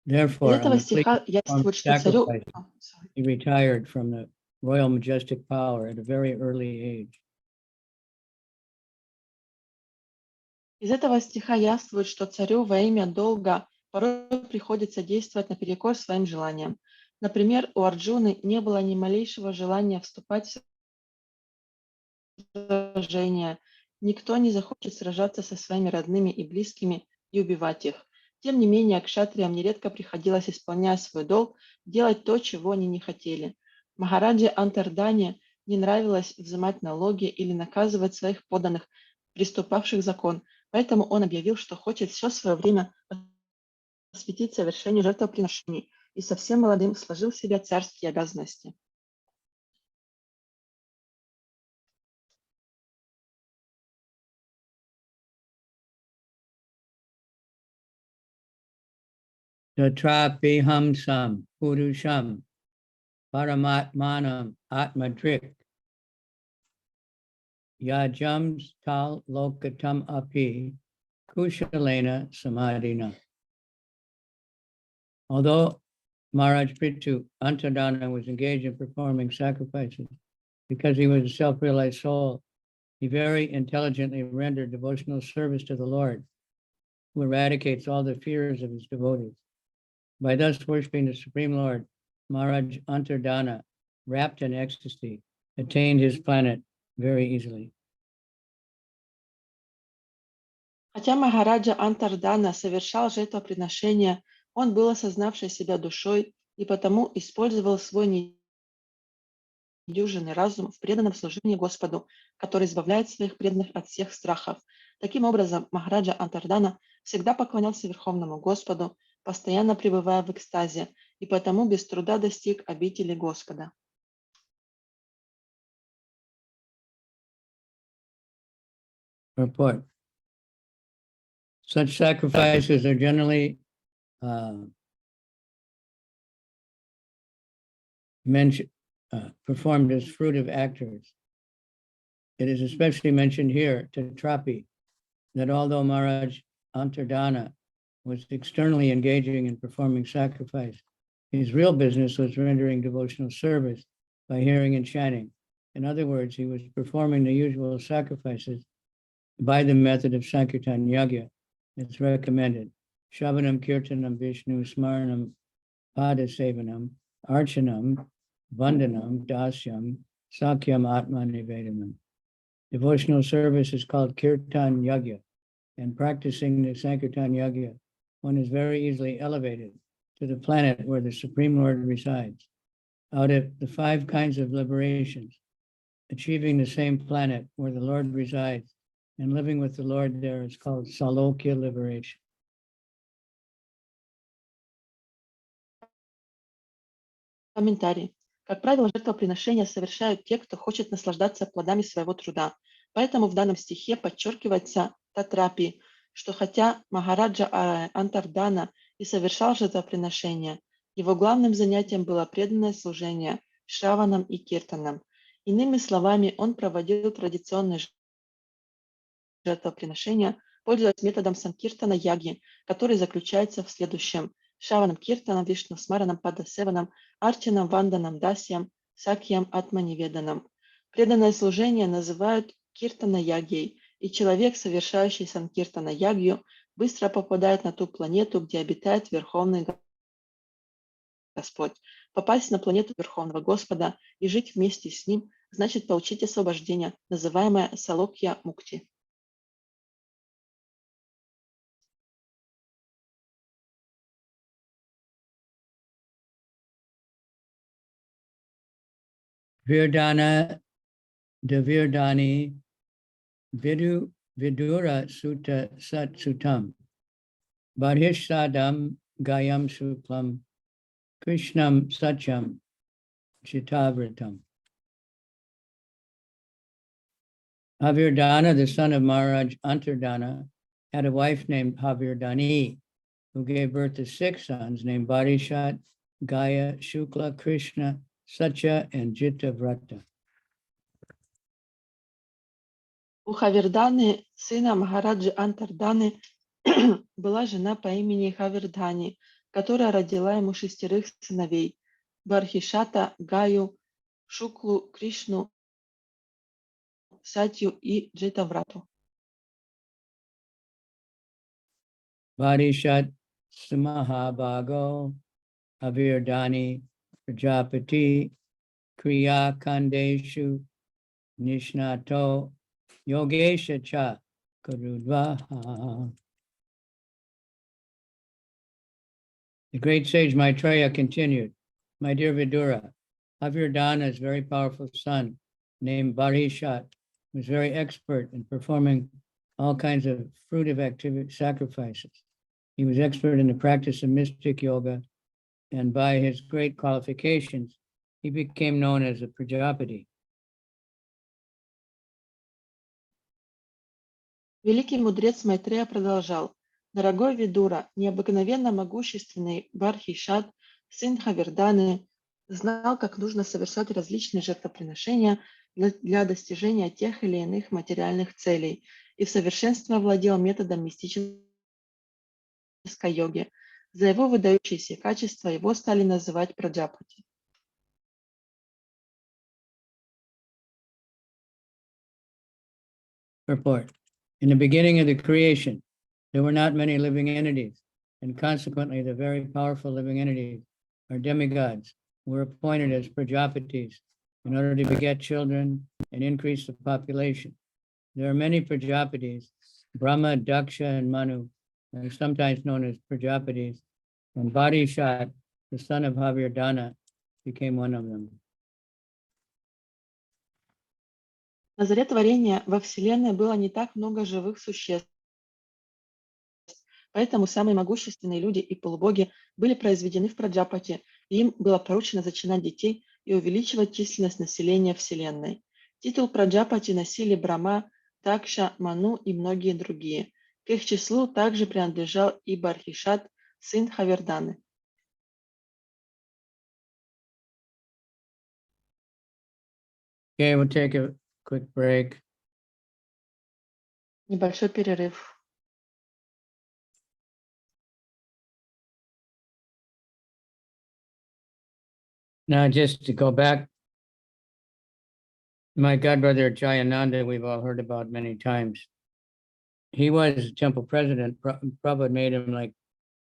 Из Therefore, on этого the plea стиха of яствует, что царю... sacrifice, he retired from the royal majestic power at a very early age. Из этого стиха яствует, что царю во имя долга порой приходится действовать наперекор своим желаниям. Например, у Арджуны не было ни малейшего желания вступать в сражения. Никто не захочет сражаться со своими родными и близкими и убивать их. Тем не менее, кшатриям нередко приходилось, исполняя свой долг, делать то, чего они не хотели. Махараджи Антардане не нравилось взимать налоги или наказывать своих подданных, приступавших закон, поэтому он объявил, что хочет все свое время посвятить совершению жертвоприношений и совсем молодым сложил в себя царские обязанности. Tatrapi hamsam purusham paramatmanam atmadrik yajam tal lokatam api kushalena samadhina. Although Maharaj Prithu Antardana was engaged in performing sacrifices because he was a self-realized soul, he very intelligently rendered devotional service to the Lord, who eradicates all the fears of his devotees. By thus worshiping the Supreme Lord, Maharaj Antardana, wrapped in ecstasy, attained his planet very easily. Хотя Махараджа Антардана совершал жертвоприношения, он был осознавший себя душой и потому использовал свой недюжинный разум в преданном служении Господу, который избавляет своих преданных от всех страхов. Таким образом, Махараджа Антардана всегда поклонялся Верховному Господу, постоянно пребывая в экстазе, и потому без труда достиг обители Господа. Report. Such sacrifices are generally performed as fruitive actors. It is especially mentioned here to Trapi that although Maharaj Antardana was externally engaging in performing sacrifice, his real business was rendering devotional service by hearing and chanting. In other words, he was performing the usual sacrifices by the method of Sankirtan Yagya, as recommended. Shravanam, Kirtanam, Vishnu, Smaranam, Padasevanam, Archanam, Vandanam, Dasyam, Sakyam, Atma Nivedanam. Devotional service is called Kirtan Yagya, and practicing the Sankirtan Yagya, one is very easily elevated to the planet where the Supreme Lord resides. Out of the 5 kinds of liberations, achieving the same planet where the Lord resides and living with the Lord there is called Salokya liberation. Комментарий. Как правило, жертвоприношения совершают те, кто хочет наслаждаться плодами своего труда. Поэтому в данном стихе подчеркивается татрапи, что хотя Махараджа Антардана и совершал жертвоприношения, его главным занятием было преданное служение шраванам и киртанам. Иными словами, он проводил традиционные жертвоприношения, пользуясь методом санкиртана яги, который заключается в следующем: Шаванам Киртанам, Вишну Смаранам, Падасеванам, Арчанам, Ванданам, Дасьям, Сакьям, Атманиведанам. Преданное служение называют Киртана Ягьей, и человек, совершающий санкиртана Ягью, быстро попадает на ту планету, где обитает Верховный Господь. Попасть на планету Верховного Господа и жить вместе с Ним значит получить освобождение, называемое Салокья Мукти. Virdana Devirdani Vidura Sutta Sat Sutam Barhishadam Gayam Shuklam Krishnam Satyam Chitavritam. Havirdana, the son of Maharaj Antardana, had a wife named Havirdani, who gave birth to 6 sons named Barishat, Gaya, Shukla, Krishna, Satya, and Jitavrata. У Хаверданы, сына Махараджи Антарданы, была жена по имени Хавердани, которая родила ему 6 сыновей: Бархишата, Гаю, Шуклу, Кришну, Сатью и Джитаврату. Barishat Samahabhago Havirdani Prajapati Kriya Kandeshu Nishnato Yogesha Cha Karudvaha. The great sage Maitreya continued, "My dear Vidura, Havirdana's very powerful son, named Barishat, was very expert in performing all kinds of fruitive activity sacrifices. He was expert in the practice of mystic yoga, and by his great qualifications, he became known as a Prajapati." Великий мудрец Майтрея продолжал: «Дорогой Видура, необыкновенно могущественный Бархишат, сын Хаверданы, знал, как нужно совершать различные жертвоприношения для достижения тех или иных материальных целей и в совершенстве овладел методом мистической йоги. За его выдающиеся качества его стали называть Праджапати». Purport. In the beginning of the creation, there were not many living entities, and consequently the very powerful living entities, or demigods, were appointed as Prajapatis in order to beget children and increase the population. There are many Prajapatis. Brahma, Daksha, and Manu are sometimes known as Prajapatis, and Barishat, the son of Havirdana, became one of them. На заре творения во Вселенной было не так много живых существ, поэтому самые могущественные люди и полубоги были произведены в Праджапати, и им было поручено зачинать детей и увеличивать численность населения Вселенной. Титул Праджапати носили Брахма, Такша, Ману и многие другие. К их числу также принадлежал и Бархишат, сын Хаверданы. Okay, we'll take a quick break. Небольшой перерыв. Now, just to go back, my godbrother Jayananda, we've all heard about many times. He was temple president. Prabhupada made him like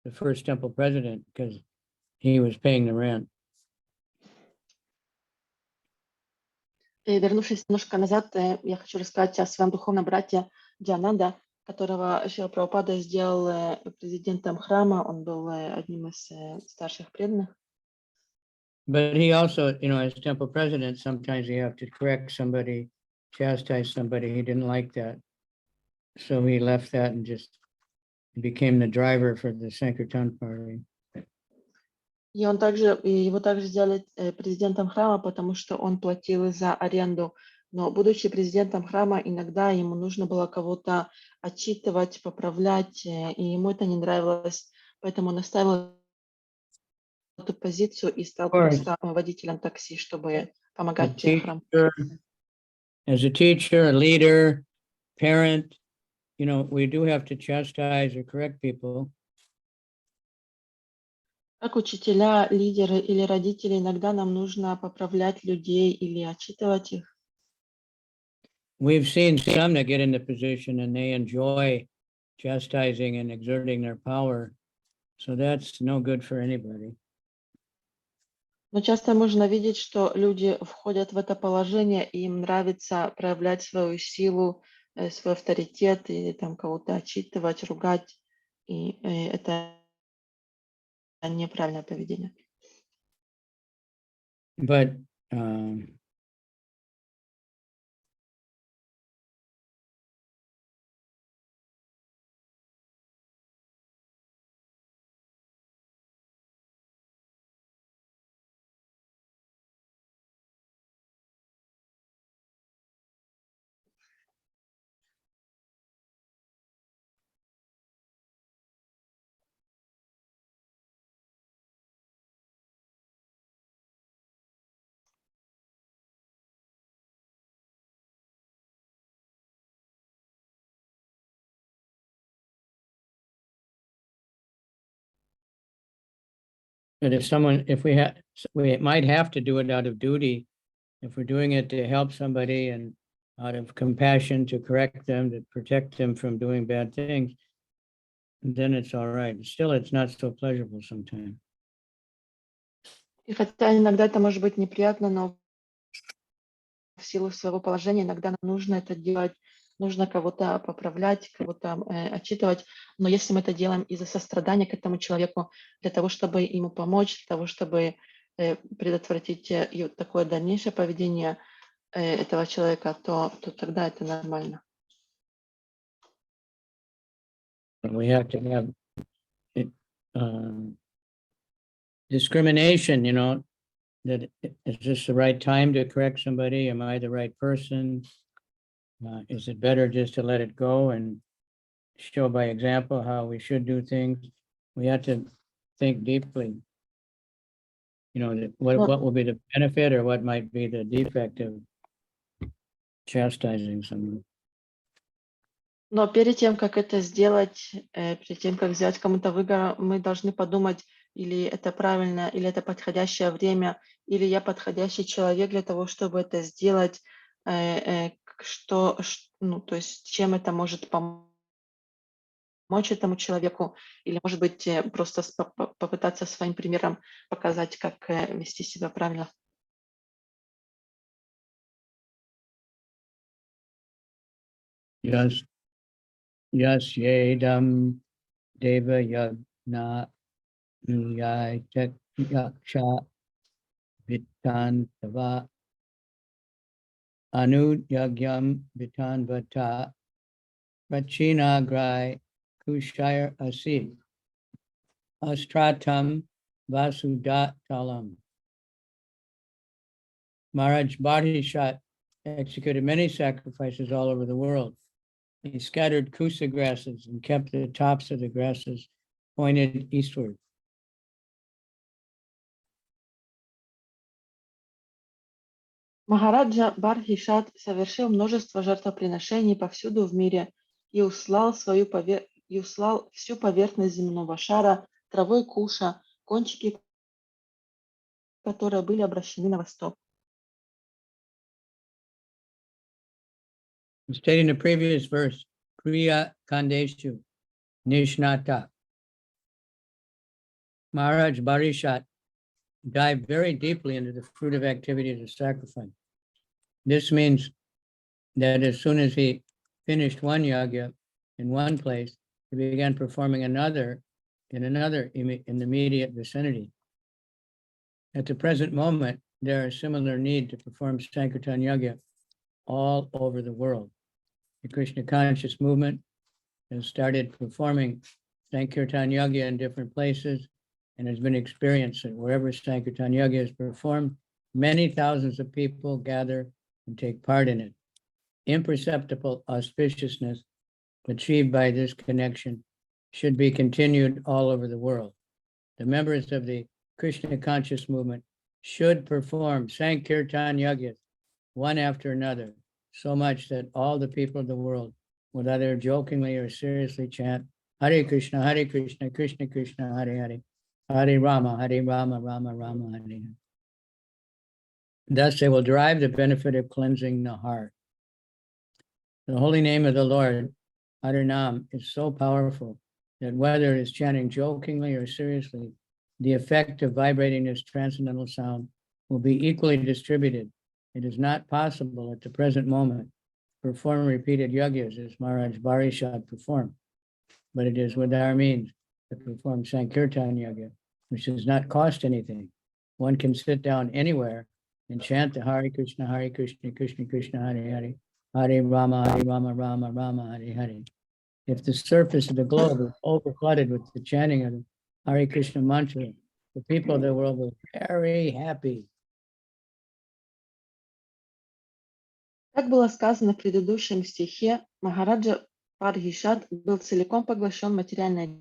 the first temple president because he was paying the rent. Вернувшись немножко назад, я хочу рассказать о своем духовном брате Джананда, которого Шрила Прабхупада сделал президентом храма. Он был одним из старших преданных. But he also, as temple president, sometimes you have to correct somebody, chastise somebody. He didn't like that. So he left that and just became the driver for the Sankirtan party. И его также сделали президентом храма, потому что он платил за аренду. Но, будучи президентом храма, иногда ему нужно было кого-то отчитывать, поправлять, и ему это не нравилось. Поэтому он оставил эту позицию и стал просто водителем такси, чтобы помогать храму. As a teacher, a leader, parent, we do have to chastise or correct people. Как учителя, лидеры или родители, иногда нам нужно поправлять людей или отчитывать их. We've seen some that get into position and they enjoy chastising and exerting their power. So that's no good for anybody. Но часто можно видеть, что люди входят в это положение, и им нравится проявлять свою силу, свой авторитет, или там кого-то отчитывать, ругать. И это неправильное поведение. But But if we might have to do it out of duty, if we're doing it to help somebody and out of compassion to correct them, to protect them from doing bad things, then it's all right. Still, it's not so pleasurable sometimes. И хотя иногда это может быть неприятно, но в силу своего положения иногда нам нужно это делать, нужно кого-то поправлять, кого-то отчитывать. Но если мы это делаем из-за сострадания к этому человеку, для того, чтобы ему помочь, для того, чтобы предотвратить такое дальнейшее поведение этого человека, то тогда это нормально. We have to have discrimination, that is this the right time to correct somebody? Am I the right person? Is it better just to let it go and show by example how we should do things? We have to think deeply, what will be the benefit or what might be the defect of chastising someone. Но перед тем, как это сделать, перед тем, как взять кому-то выгоду, мы должны подумать, или это правильно, или это подходящее время, или я подходящий человек для того, чтобы это сделать, то есть чем это может помочь этому человеку, или, может быть, просто попытаться своим примером показать, как вести себя правильно. Yes, yedam deva yagna nuyai tek yaksha vitan tava anu yagyam vitan vata rachina grai kushayar asi astratam vasudatalam. Maharaj Bodhishat executed many sacrifices all over the world. He scattered kusa grasses and kept the tops of the grasses pointed eastward. Махараджа Бархишат совершил множество жертвоприношений повсюду в мире и услал всю поверхность земного шара травой куша, кончики которые были обращены на восток. Stating the previous verse, Kriya Kandeshu Nishnata. Maharaj Barishat dived very deeply into the fruitive activities of sacrifice. This means that as soon as he finished one yagya in one place, he began performing another in the immediate vicinity. At the present moment, there is similar need to perform Sankirtan Yagya all over the world. The Krishna conscious movement has started performing Sankirtan Yagya in different places and has been experienced that wherever Sankirtan Yagya is performed, many thousands of people gather and take part in it. Imperceptible auspiciousness achieved by this connection should be continued all over the world. The members of the Krishna conscious movement should perform Sankirtan Yagyas one after another, so much that all the people of the world would either jokingly or seriously chant Hare Krishna, Krishna Krishna, Hare Hare, Hare Rama, Rama Rama, Hare Hare. Thus they will derive the benefit of cleansing the heart. The holy name of the Lord, Harinam, is so powerful that whether it is chanting jokingly or seriously, the effect of vibrating this transcendental sound will be equally distributed. It is not possible at the present moment to perform repeated yagyas as Maharaj Barishat performed, but it is with our means to perform Sankirtan Yagya, which does not cost anything. One can sit down anywhere and chant the Hare Krishna, Krishna Krishna, Hare Hare, Hare Rama, Rama Rama, Hare Hare. If the surface of the globe is overflooded with the chanting of the Hare Krishna mantra, the people of the world will be very happy. Как было сказано в предыдущем стихе, Махараджа Паргишат был целиком поглощен материальной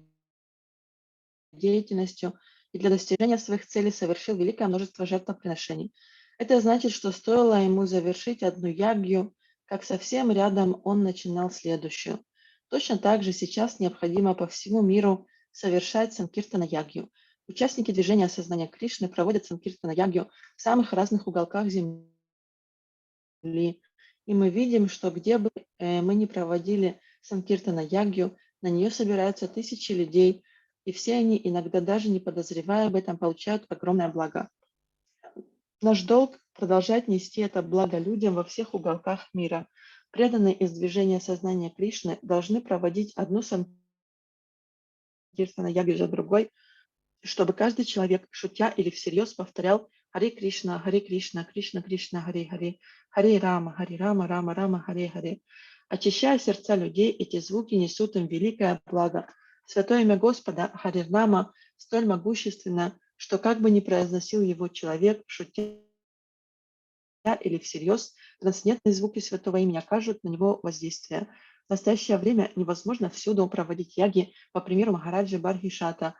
деятельностью и для достижения своих целей совершил великое множество жертвоприношений. Это значит, что стоило ему завершить одну ягью, как совсем рядом он начинал следующую. Точно так же сейчас необходимо по всему миру совершать санкиртана ягью. Участники движения сознания Кришны проводят санкиртана-ягью в самых разных уголках Земли. И мы видим, что где бы мы ни проводили санкиртана-ягью, на нее собираются тысячи людей, и все они, иногда даже не подозревая об этом, получают огромное благо. Наш долг – продолжать нести это благо людям во всех уголках мира. Преданные из движения сознания Кришны должны проводить одну санкиртана-ягью за другой, чтобы каждый человек, шутя или всерьез, повторял Харе Кришна, Кришна Кришна, Харе Харе, Харе Рама, Рама Рама, Харе Харе. Очищая сердца людей, эти звуки несут им великое благо. Святое имя Господа, Харе Рама, столь могущественно, что как бы ни произносил его человек, шутя или всерьез, трансцендентные звуки святого имени окажут на него воздействие. В настоящее время невозможно всюду проводить яги, по примеру Махараджи Бархишата,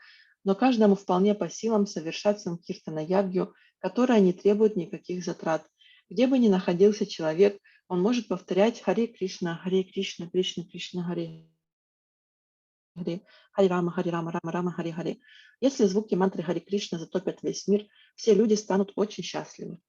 но каждому вполне по силам совершать санкиртана ягью, которая не требует никаких затрат. Где бы ни находился человек, он может повторять Харе Кришна, Кришна Кришна, Харе Харе, Харе Рама, Рама, Харе Харе. Если звуки мантры Харе Кришна затопят весь мир, все люди станут очень счастливы.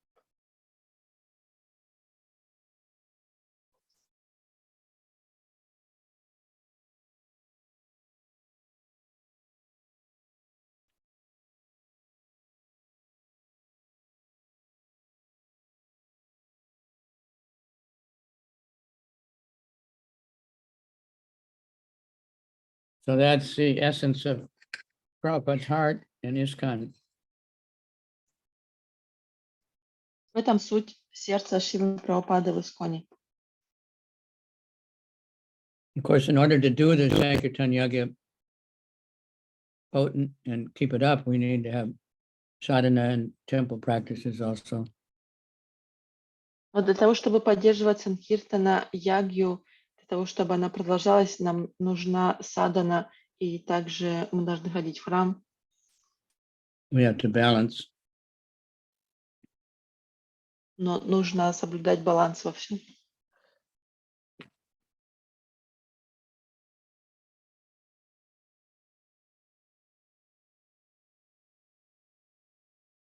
So that's the essence of Prabhupada's heart and ISKCON. В этом суть сердца Шримад Прабхупады в Исконе. Of course, in order to do the Sankirtan Yagya potent and keep it up, we need to have sadhana and temple practices also. Но для того, чтобы поддерживать санкиртана ягью, для того, чтобы она продолжалась, нам нужна садана, и также мы должны ходить в храм. We have to balance. Но нужно соблюдать баланс во всем.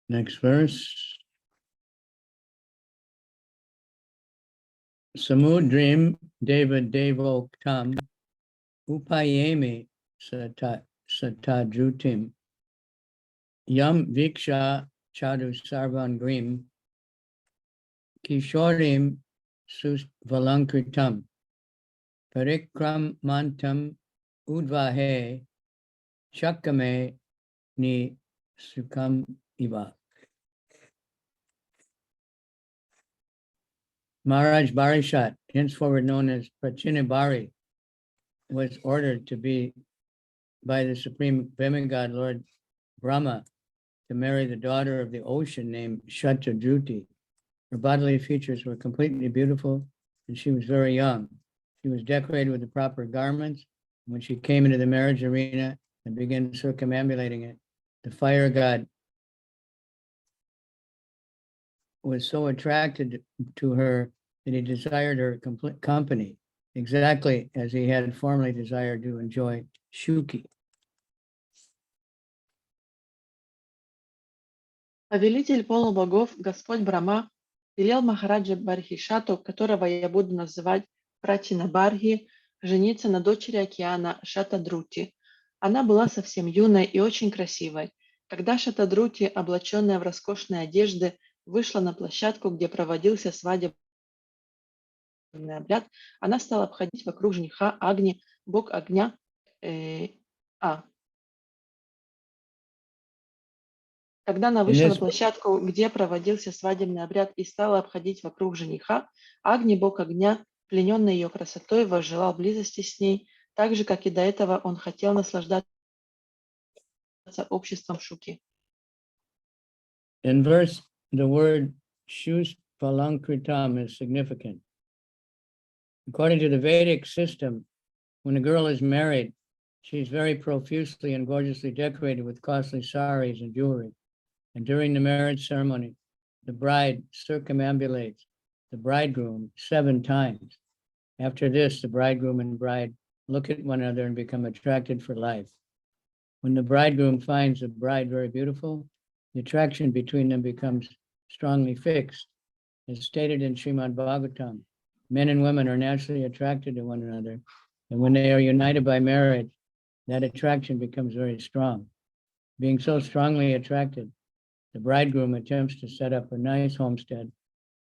Next verse. Samudrim Deva Devoktam Upayemi Satajutim Yam Viksha Chadu Sarvangrim Kishorim Susvalankritam Parikram Mantam Udvahe Chakame Ni Sukam Iva. Maharaj Barishat, henceforward known as Prachinabari, was ordered to be by the supreme demigod Lord Brahma to marry the daughter of the ocean named Shatrajuti. Her bodily features were completely beautiful, and she was very young. She was decorated with the proper garments. When she came into the marriage arena and began circumambulating it, the fire god was so attracted to her that he desired her complete company, exactly as he had formerly desired to enjoy Shuki. Повелитель полубогов, Господь Брахма, велел Махараджа Бархишату, которого я буду называть Прачина Бархи, жениться на дочери океана Шатадрути. Она была совсем юной и очень красивой. Когда Шатадрути, облаченная в роскошные одежды, вышла на площадку, где проводился свадебный обряд, она стала обходить вокруг жениха Агни, бог огня. Когда она вышла на площадку, где проводился свадебный обряд, и стала обходить вокруг жениха, Агни, бог огня, плененный ее красотой, возжелал близости с ней, так же, как и до этого он хотел наслаждаться обществом Шуки. In verse, the word Shuspalankritam is significant. According to the Vedic system, when a girl is married, she is very profusely and gorgeously decorated with costly saris and jewelry. And during the marriage ceremony, the bride circumambulates the bridegroom 7 times. After this, the bridegroom and bride look at one another and become attracted for life. When the bridegroom finds the bride very beautiful, the attraction between them becomes strongly fixed. As stated in Srimad Bhagavatam, men and women are naturally attracted to one another, and when they are united by marriage, that attraction becomes very strong. Being so strongly attracted, the bridegroom attempts to set up a nice homestead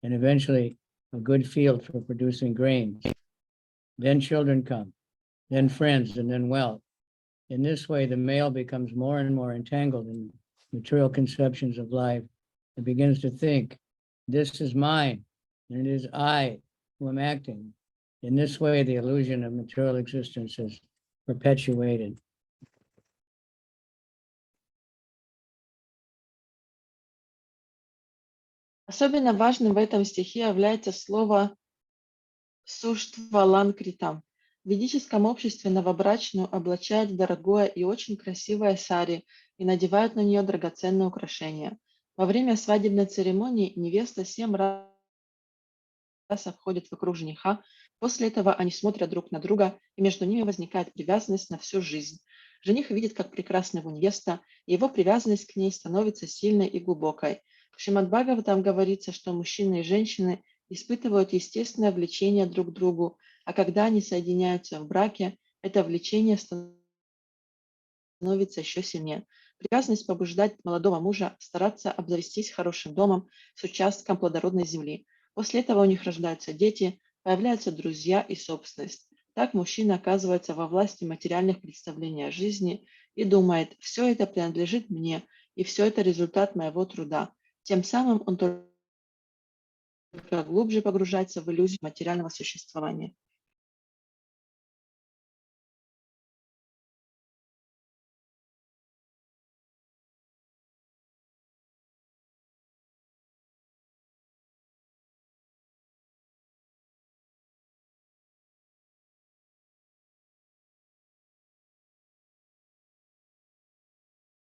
and eventually a good field for producing grains. Then children come, then friends, and then wealth. In this way, the male becomes more and more entangled in material conceptions of life and begins to think, this is mine, and it is I who am acting. In this way, the illusion of material existence is perpetuated. Особенно важным в этом стихе является слово суштваланкритам. В ведическом обществе новобрачную облачают в дорогое и очень красивое сари и надевают на нее драгоценные украшения. Во время свадебной церемонии невеста 7 раз обходит вокруг жениха. После этого они смотрят друг на друга, и между ними возникает привязанность на всю жизнь. Жених видит, как прекрасна его невеста, и его привязанность к ней становится сильной и глубокой. В Шримад Бхагаватам говорится, что мужчины и женщины испытывают естественное влечение друг к другу, а когда они соединяются в браке, это влечение становится еще сильнее. Привязанность побуждает молодого мужа стараться обзавестись хорошим домом с участком плодородной земли. После этого у них рождаются дети, появляются друзья и собственность. Так мужчина оказывается во власти материальных представлений о жизни и думает, все это принадлежит мне, и все это результат моего труда. Тем самым он только глубже погружается в иллюзию материального существования.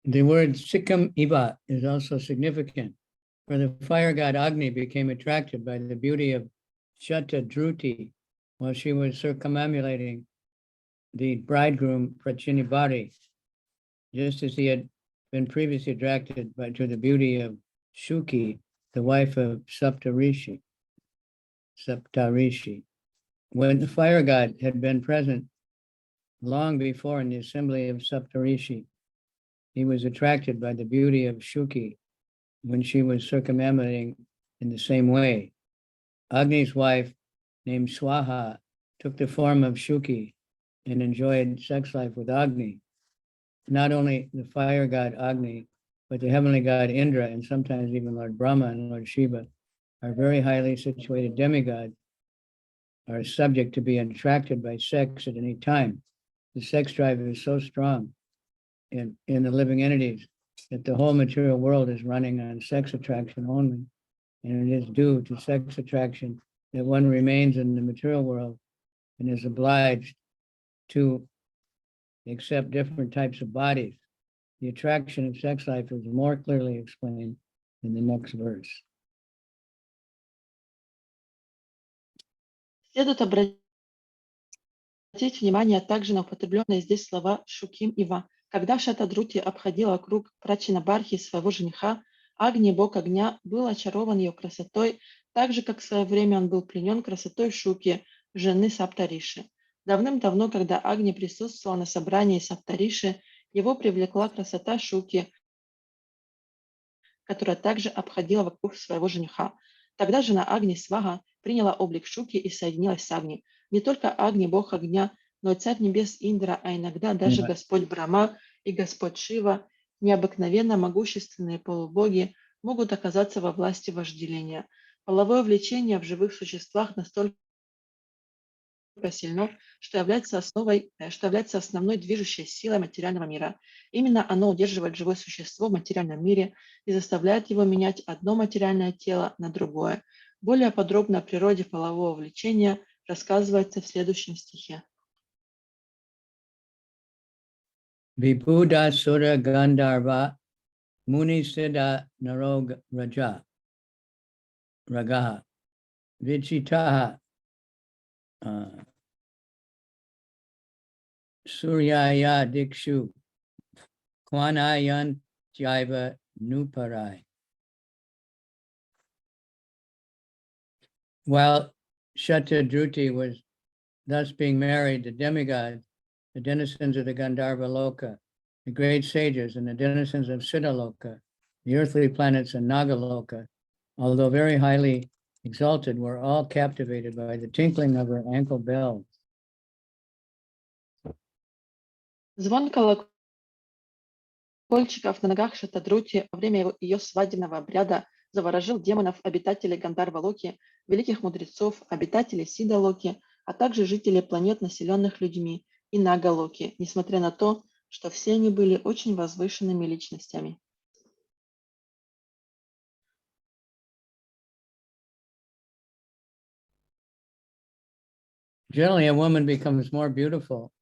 The word sikam iva is also significant, for the fire god Agni became attracted by the beauty of Shatadruti while she was circumambulating the bridegroom Prachinibari, just as he had been previously attracted to the beauty of Shuki, the wife of Saptarishi. When the fire god had been present long before in the assembly of Saptarishi, he was attracted by the beauty of Shuki when she was circumambulating in the same way. Agni's wife, named Swaha, took the form of Shuki and enjoyed sex life with Agni. Not only the fire god Agni, but the heavenly god Indra, and sometimes even Lord Brahma and Lord Shiva, are very highly situated demigods, are subject to be attracted by sex at any time. The sex drive is so strong in the living entities that the whole material world is running on sex attraction only. And it is due to sex attraction that one remains in the material world and is obliged to accept different types of bodies. The attraction of sex life is more clearly explained in the next verse. Следует обратить внимание также на употребленные здесь слова «шуким» и «ва». Когда Шатадрути обходила вокруг Прачинабархи своего жениха, Агни, бог огня, был очарован ее красотой, так же, как в свое время он был пленен красотой Шуки, жены Саптариши. Давным-давно, когда Агни присутствовал на собрании Саптариши, его привлекла красота Шуки, которая также обходила вокруг своего жениха. Тогда жена Агни Свага приняла облик Шуки и соединилась с Агни. Не только Агни, бог огня, но и царь небес Индра, а иногда даже Господь Брахма и Господь Шива, необыкновенно могущественные полубоги, могут оказаться во власти вожделения. Половое влечение в живых существах настолько сильно, что является основной движущей силой материального мира. Именно оно удерживает живое существо в материальном мире и заставляет его менять одно материальное тело на другое. Более подробно о природе полового влечения рассказывается в следующем стихе. Vibhuda Sura Gandharva Muni Siddha Narog Raja Ragaha Vichitaha Suryaya Dikshu Kwanayan Jaiva Nuparai. While Shatadruti was thus being married, the demigods, the denizens of the Gandharva Loka, the great sages, and the denizens of Siddhaloka, the earthly planets and Nagaloka, although very highly exalted, were all captivated by the tinkling of her ankle bells. Звон колокольчиков на ногах Шатадрути во время ее свадебного обряда заворожил демонов, обитателей Гандарва-Локи, великих мудрецов, обитателей Сида-Локи, а также жителей планет, населенных людьми, и Нага-Локи, несмотря на то, что все они были очень возвышенными личностями. Generally, a woman becomes more beautiful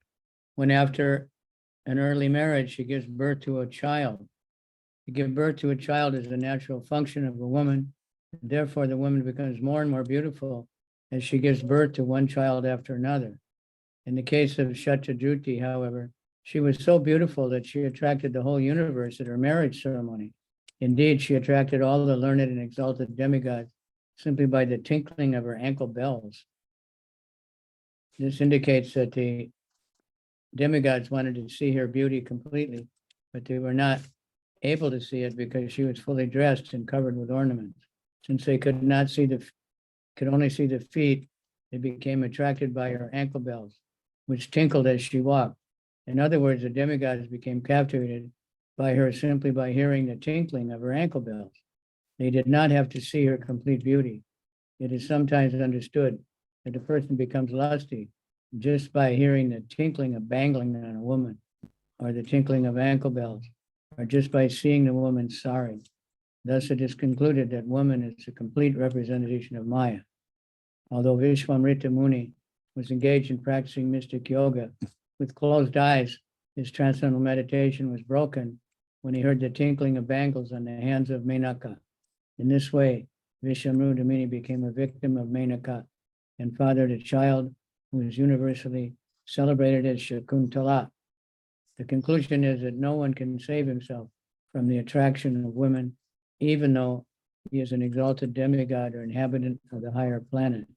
when after an early marriage, she gives birth to a child. To give birth to a child is a natural function of a woman. Therefore, the woman becomes more and more beautiful as she gives birth to one child after another. In the case of Shatadruti, however, she was so beautiful that she attracted the whole universe at her marriage ceremony. Indeed, she attracted all the learned and exalted demigods simply by the tinkling of her ankle bells. This indicates that the demigods wanted to see her beauty completely, but they were not able to see it because she was fully dressed and covered with ornaments. Since they could only see the feet, they became attracted by her ankle bells, which tinkled as she walked. In other words, the demigods became captivated by her simply by hearing the tinkling of her ankle bells. They did not have to see her complete beauty. It is sometimes understood that a person becomes lusty just by hearing the tinkling of bangling on a woman, or the tinkling of ankle bells, or just by seeing the woman's sari. Thus, it is concluded that woman is a complete representation of Maya. Although Vishwamrita Muni was engaged in practicing mystic yoga with closed eyes, his transcendental meditation was broken when he heard the tinkling of bangles on the hands of Menaka. In this way, Vishwamrita Muni became a victim of Menaka and fathered a child who is universally celebrated as Shakuntala. The conclusion is that no one can save himself from the attraction of women, even though he is an exalted demigod or inhabitant of the higher planets.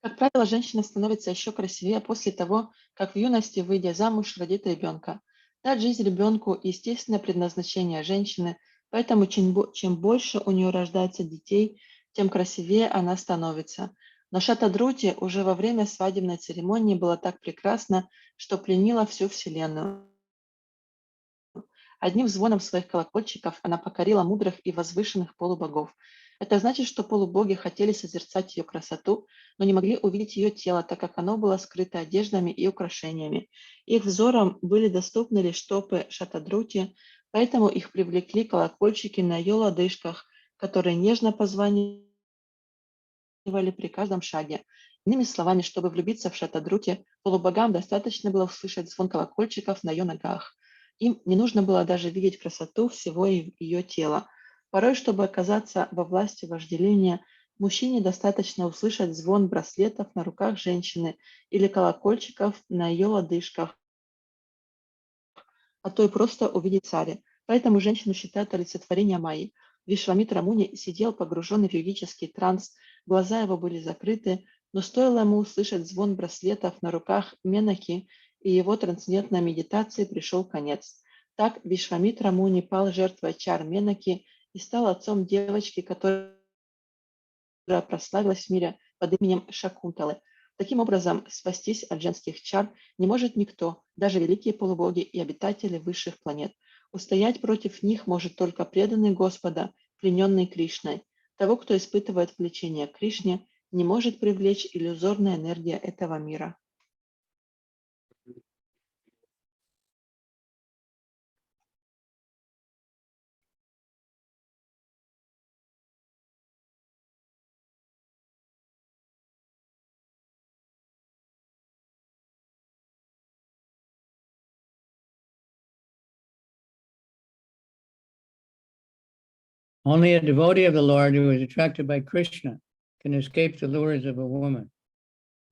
Как правило, женщина становится еще красивее после того, как в юности, выйдя замуж, родит ребенка. Дать жизнь ребенку – естественное предназначение женщины, поэтому чем больше у нее рождается детей, тем красивее она становится. Но Шатадрути уже во время свадебной церемонии была так прекрасна, что пленила всю Вселенную. Одним звоном своих колокольчиков она покорила мудрых и возвышенных полубогов. Это значит, что полубоги хотели созерцать ее красоту, но не могли увидеть ее тело, так как оно было скрыто одеждами и украшениями. Их взором были доступны лишь стопы Шатадрути, поэтому их привлекли колокольчики на ее лодыжках, которые нежно позванивали при каждом шаге. Иными словами, чтобы влюбиться в Шатадрути, полубогам достаточно было услышать звон колокольчиков на ее ногах. Им не нужно было даже видеть красоту всего ее тела. Порой, чтобы оказаться во власти вожделения, мужчине достаточно услышать звон браслетов на руках женщины или колокольчиков на ее лодыжках, а то и просто увидеть царя. Поэтому женщину считают олицетворением Майи. Вишвамитра Муни сидел погруженный в йогический транс, глаза его были закрыты, но стоило ему услышать звон браслетов на руках Менаки, и его трансцендентной медитации пришел конец. Так Вишвамитра Муни пал жертвой чар Менаки и стал отцом девочки, которая прославилась в мире под именем Шакунталы. Таким образом, спастись от женских чар не может никто, даже великие полубоги и обитатели высших планет. Устоять против них может только преданный Господа, плененный Кришной. Того, кто испытывает влечение к Кришне, не может привлечь иллюзорная энергия этого мира. Only a devotee of the Lord who is attracted by Krishna can escape the lures of a woman.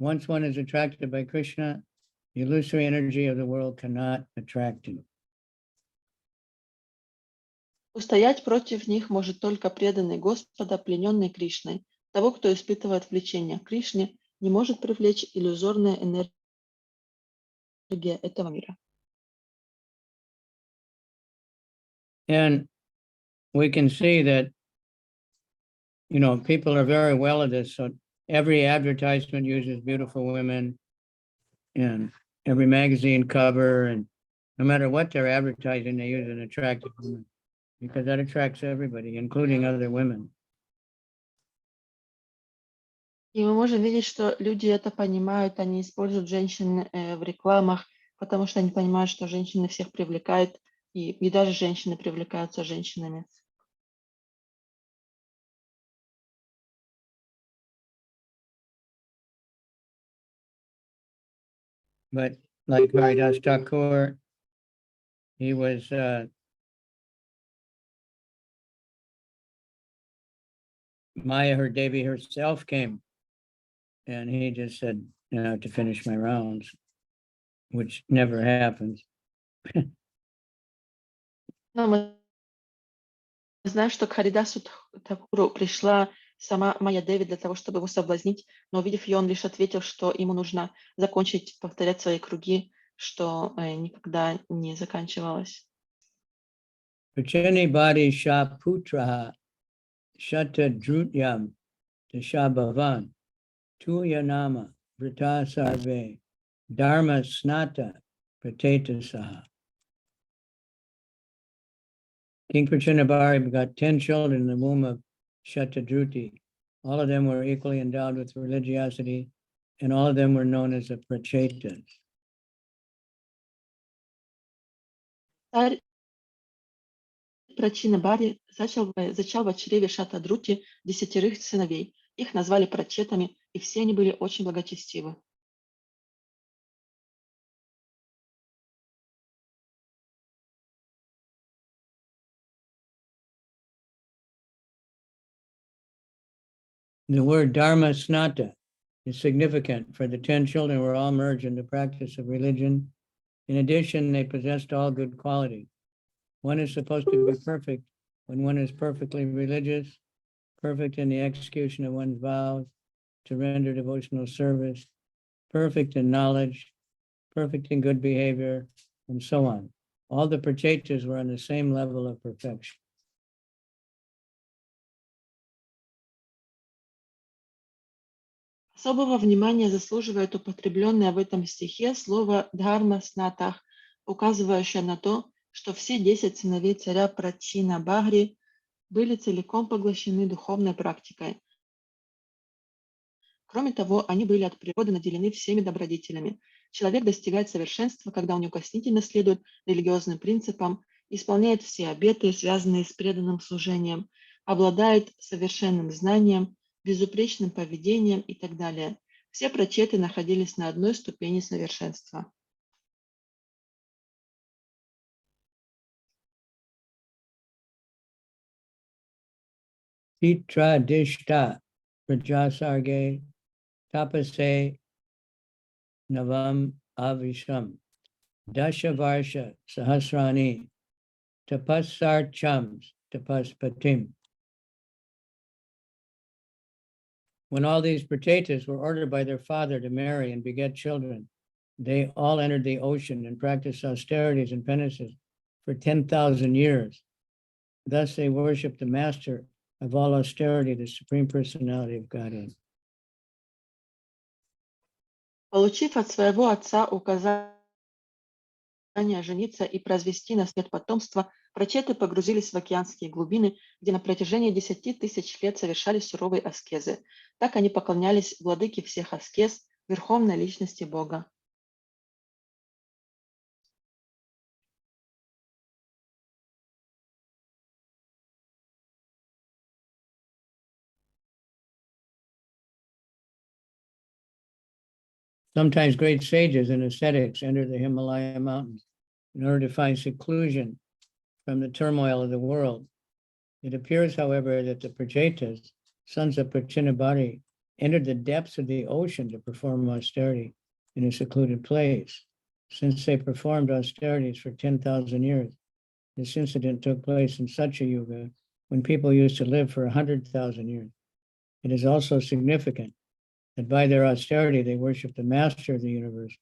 Once one is attracted by Krishna, The illusory energy of the world cannot attract him. Устоять против них может только преданный Господа, плененный Кришной. Того, кто испытывает влечение к Кришне, не может привлечь иллюзорная энергия этого мира. And we can see that, people are very well at this. So every advertisement uses beautiful women, and every magazine cover, and no matter what they're advertising, they use an attractive woman because that attracts everybody, including other women. И мы можем видеть, что люди это понимают, они используют женщин в рекламах, потому что они понимают, что женщины всех привлекают, и даже женщины привлекаются женщинами. But like Haridas Thakur, he was Maya, her Devi herself came, and he just said, to finish my rounds, which never happens. Но мы знаем, что к Харидасу Такуру пришла сама Майя Деви для того, чтобы его соблазнить, но увидев ее, он лишь ответил, что ему нужно закончить повторять свои круги, что никогда не заканчивалось. Prachani Badi Shaputraha Shata Drutyam Dashabhavan Tuyanama Vrita Sarve Dharma Snata Prateta Saha. King Prachinabhari got 10 children in the womb of Shatadruti. All of them were equally endowed with religiosity, and all of them were known as the Prachetas. Царь Прачинабхари зачал в чреве Шатадрути 10 сыновей. Их назвали прачетами, и все они были очень благочестивы. The word Dharma Snata is significant, for the 10 children were all merged in the practice of religion. In addition, they possessed all good qualities. One is supposed to be perfect when one is perfectly religious, perfect in the execution of one's vows, to render devotional service, perfect in knowledge, perfect in good behavior, and so on. All the prachetas were on the same level of perfection. Особого внимания заслуживает употребленное в этом стихе слово «дхарма снатах», указывающее на то, что все 10 сыновей царя Прачинабхари были целиком поглощены духовной практикой. Кроме того, они были от природы наделены всеми добродетелями. Человек достигает совершенства, когда он неукоснительно следует религиозным принципам, исполняет все обеты, связанные с преданным служением, обладает совершенным знанием, безупречным поведением и так далее. Все прачеты находились на одной ступени совершенства. Titra Dishta Prajasarge Tapase Navam Avisham Dashavarsha Sahasrani Tapassarchams Tapaspatim. When all these prachetas were ordered by their father to marry and beget children, they all entered the ocean and practiced austerities and penances for 10,000 years. Thus they worshiped the master of all austerity, the Supreme Personality of Godhead. Получив от своего отца указание жениться и произвести на свет потомство, прачеты погрузились в океанские глубины, где на протяжении 10 000 лет совершали суровые аскезы. Так они поклонялись владыке всех аскез, верховной личности Бога. Sometimes great sages and ascetics enter the Himalaya mountains in order to find seclusion from the turmoil of the world. It appears, however, that the Prachetas, sons of Prachinabhari, entered the depths of the ocean to perform austerity. in a secluded place. Since they performed austerities for 10,000 years, this incident took place in such a yuga when people used to live for 100,000 years. It is also significant that by their austerity, they worship the master of the universe,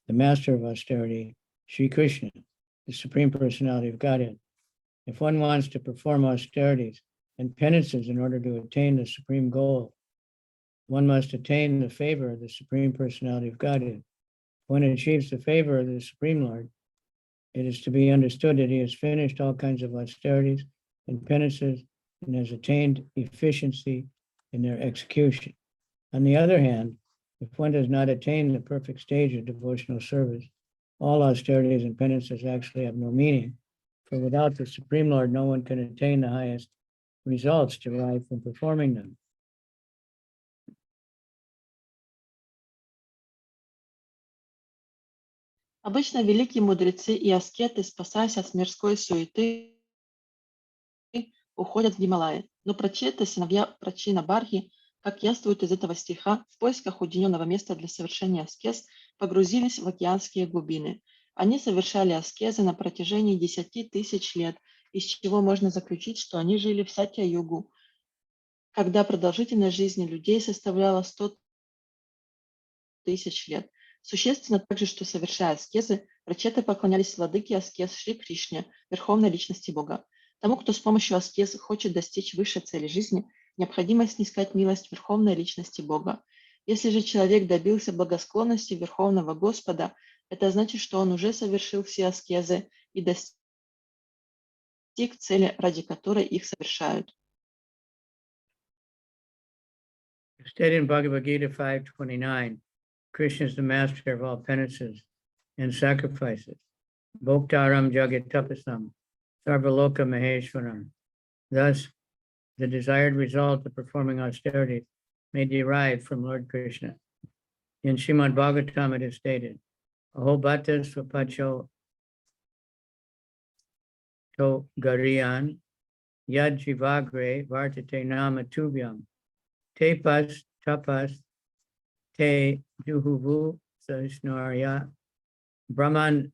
the master of austerity, Sri Krishna, the Supreme Personality of Godhead. If one wants to perform austerities and penances in order to attain the supreme goal, one must attain the favor of the Supreme Personality of Godhead. If one achieves the favor of the Supreme Lord, it is to be understood that he has finished all kinds of austerities and penances and has attained efficiency in their execution. On the other hand, if one does not attain the perfect stage of devotional service, all austerities and penances actually have no meaning, for without the Supreme Lord, no one can attain the highest results derived from performing them. Обычно великие мудрецы и аскеты, спасаясь от мирской суеты, уходят в Гималаи. Но прачеты, сыновья Прачина Бархи, как яствует из этого стиха, в поисках уединенного места для совершения аскез, погрузились в океанские глубины. Они совершали аскезы на протяжении 10 тысяч лет, из чего можно заключить, что они жили в Сатья-югу, когда продолжительность жизни людей составляла 100 тысяч лет. Существенно также, что, совершая аскезы, прачеты поклонялись владыке аскез Шри Кришне, верховной личности Бога. Тому, кто с помощью аскез хочет достичь высшей цели жизни, необходимо снискать милость верховной личности Бога. Если же человек добился благосклонности Верховного Господа, это значит, что он уже совершил все аскезы и достиг цели, ради которой их совершают. Stated in Bhagavad Gita 5:29, Krishna is the master of all penances and sacrifices. Bhoktaram Jagat Tapasam, Sarvaloka Maheshwaram. Thus, the desired result of performing austerities may derive from Lord Krishna. In Srimad Bhagavatam, it is stated, Ahobhata Swapacho To Gariyan Yad Jivagre Vartate Nama Tubhyam Tepas Tapas Te Juhuvu Sashnarya Brahman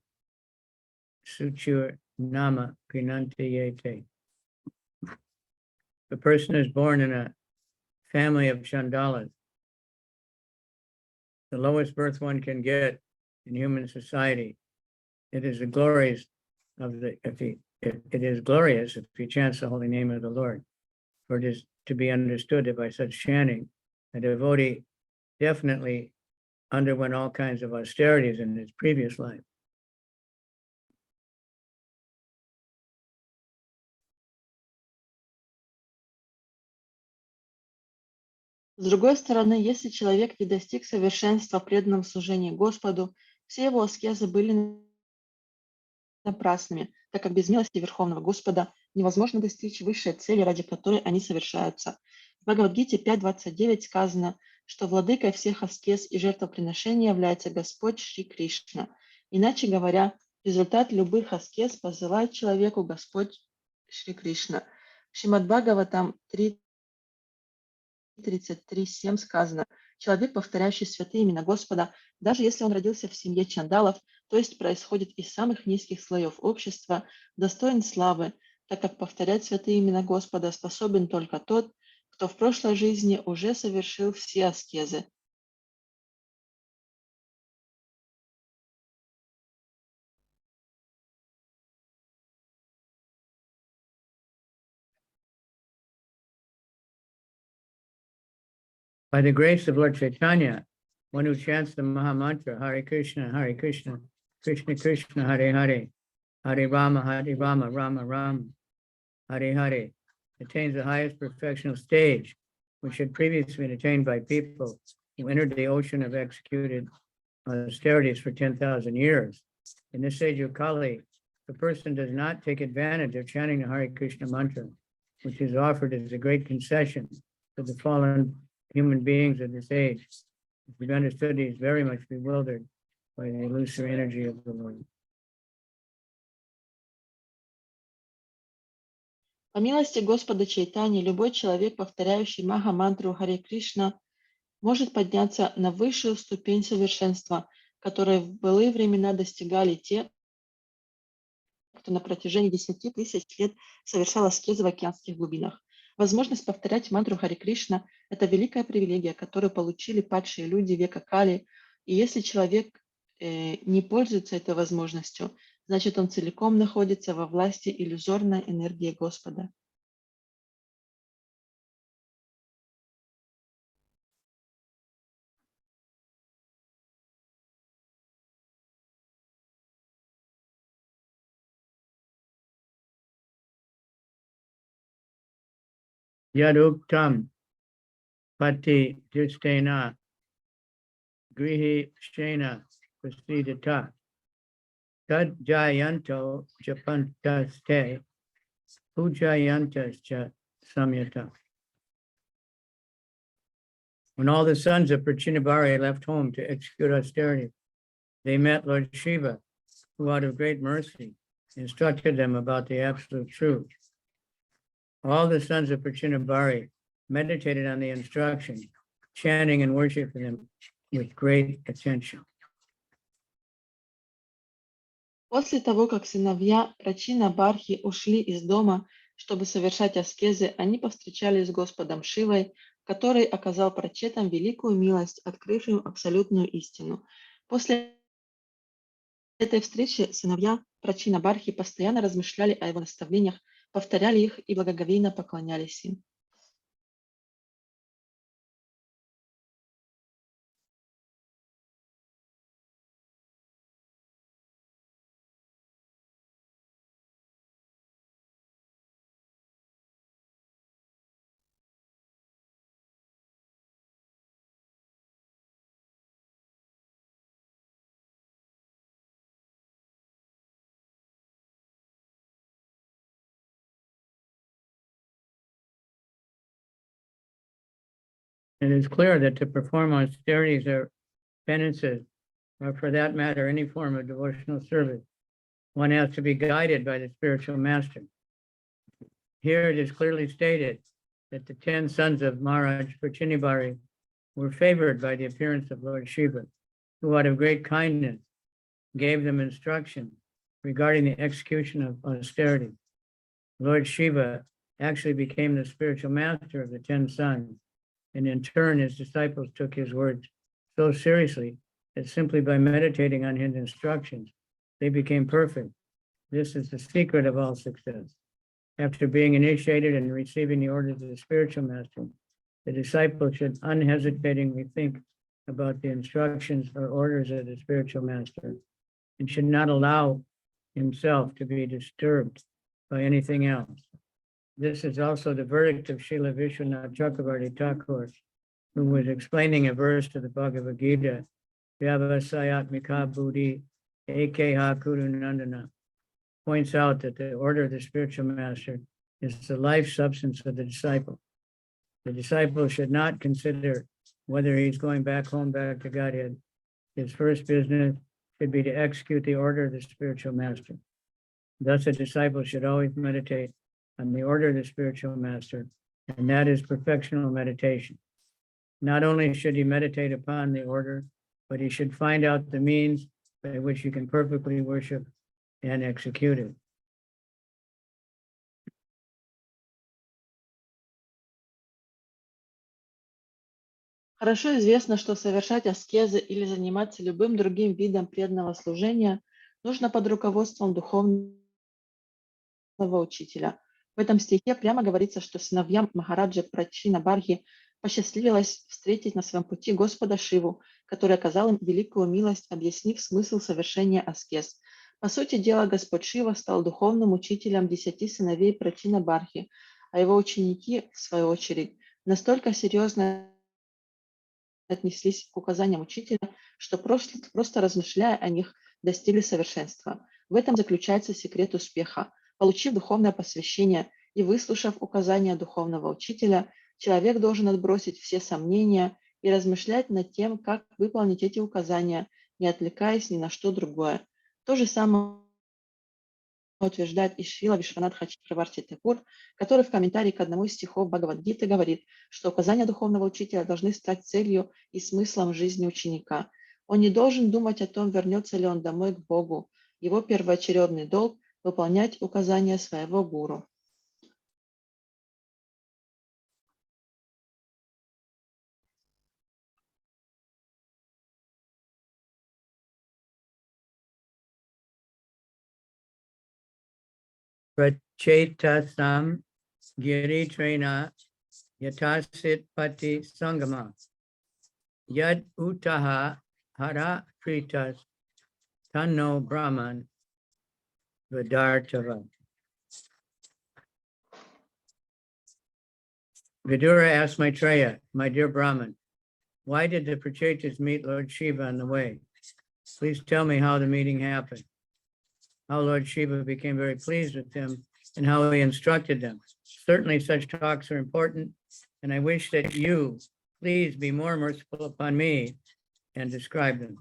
Suchur Nama Pinantayete. The person is born in a family of Chandalas, the lowest birth one can get in human society. It is the glories of the, it is glorious if you chant the holy name of the Lord. For it is to be understood that by such chanting, a devotee definitely underwent all kinds of austerities in his previous life. С другой стороны, если человек не достиг совершенства в преданном служении Господу, все его аскезы были напрасными, так как без милости Верховного Господа невозможно достичь высшей цели, ради которой они совершаются. В Бхагавадгите 5.29 сказано, что владыкой всех аскез и жертвоприношений является Господь Шри Кришна. Иначе говоря, результат любых аскез посылает человеку Господь Шри Кришна. В Шримад Бхагаватам 3.33.7 сказано, человек, повторяющий святые имена Господа, даже если он родился в семье чандалов, то есть происходит из самых низких слоев общества, достоин славы, так как повторять святые имена Господа способен только тот, кто в прошлой жизни уже совершил все аскезы. By the grace of Lord Chaitanya, one who chants the Maha Mantra, Hare Krishna, Krishna Krishna, Hare Hare, Hare Rama, Rama Rama, Hare Hare, attains the highest perfectional stage, which had previously been attained by people who entered the ocean of executed austerities for 10,000 years. In this age of Kali, the person does not take advantage of chanting the Hare Krishna mantra, which is offered as a great concession to the fallen human beings of this age. If you've understood, he is very much bewildered by the illusory energy of the Lord. По милости Господа Чайтани, любой человек, повторяющий Маха-мантру Харе Кришна, может подняться на высшую ступень совершенства, которой в былые времена достигали те, кто на протяжении 10 000 лет совершал аскезы в океанских глубинах. Возможность повторять мантру Хари Кришна — это великая привилегия, которую получили падшие люди века Кали. И если человек не пользуется этой возможностью, значит он целиком находится во власти иллюзорной энергии Господа. Yaduktam pati distena grihi shena prasidata tad jayanto japantaste pujayantascha samyata. When all the sons of Prachinabhari left home to execute austerity, they met Lord Shiva, who out of great mercy instructed them about the absolute truth. All the sons of Prachinabhari meditated on the instruction, chanting and worshiping them with great attention. После того, как сыновья Прачина Бархи ушли из дома, чтобы совершать аскезы, они повстречались с Господом Шивой, который оказал прачетам великую милость, открыв им абсолютную истину. После этой встречи сыновья Прачина Бархи постоянно размышляли о его наставлениях, повторяли их и благоговейно поклонялись им. It is clear that to perform austerities or penances, or for that matter, any form of devotional service, one has to be guided by the spiritual master. Here it is clearly stated that the 10 sons of Maharaj Prachinabhari were favored by the appearance of Lord Shiva, who out of great kindness gave them instruction regarding the execution of austerity. Lord Shiva actually became the spiritual master of the 10 sons, and in turn his disciples took his words so seriously that simply by meditating on his instructions, they became perfect. This is the secret of all success. After being initiated and receiving the orders of the spiritual master, the disciple should unhesitatingly think about the instructions or orders of the spiritual master and should not allow himself to be disturbed by anything else. This is also the verdict of Srila Vishwanath Chakravarti Thakur, who was explaining a verse to the Bhagavad Gita, Vyavasayatmika Buddhi Ekeha Kurunandana, points out that the order of the spiritual master is the life substance of the disciple. The disciple should not consider whether he's going back home, back to Godhead. His first business should be to execute the order of the spiritual master. Thus, a disciple should always meditate on the order of the spiritual master, and that is perfectional meditation. Not only should he meditate upon the order, but he should find out the means by which he can perfectly worship and execute it. Хорошо известно, что совершать аскезы или заниматься любым другим видом преданного служения нужно под руководством духовного учителя. В этом стихе прямо говорится, что сыновьям Махараджа Прачина Бархи посчастливилось встретить на своем пути Господа Шиву, который оказал им великую милость, объяснив смысл совершения аскез. По сути дела, Господь Шива стал духовным учителем 10 сыновей Прачина Бархи, а его ученики, в свою очередь, настолько серьезно отнеслись к указаниям учителя, что просто размышляя о них, достигли совершенства. В этом заключается секрет успеха. Получив духовное посвящение и выслушав указания духовного учителя, человек должен отбросить все сомнения и размышлять над тем, как выполнить эти указания, не отвлекаясь ни на что другое. То же самое утверждает и Шрила Вишванатха Чакраварти Такур, который в комментарии к одному из стихов Бхагавад-гиты говорит, что указания духовного учителя должны стать целью и смыслом жизни ученика. Он не должен думать о том, вернется ли он домой к Богу. Его первоочередный долг – выполнять указания своего гуру. Prachetasam giritrena yatasit pati sangama yad utaha hara pritas tanno brahman vidartava. Vidura asked Maitreya, my dear Brahman, why did the Prachetas meet Lord Shiva on the way? Please tell me how the meeting happened, how Lord Shiva became very pleased with them, and how he instructed them. Certainly such talks are important, and I wish that you please be more merciful upon me and describe them.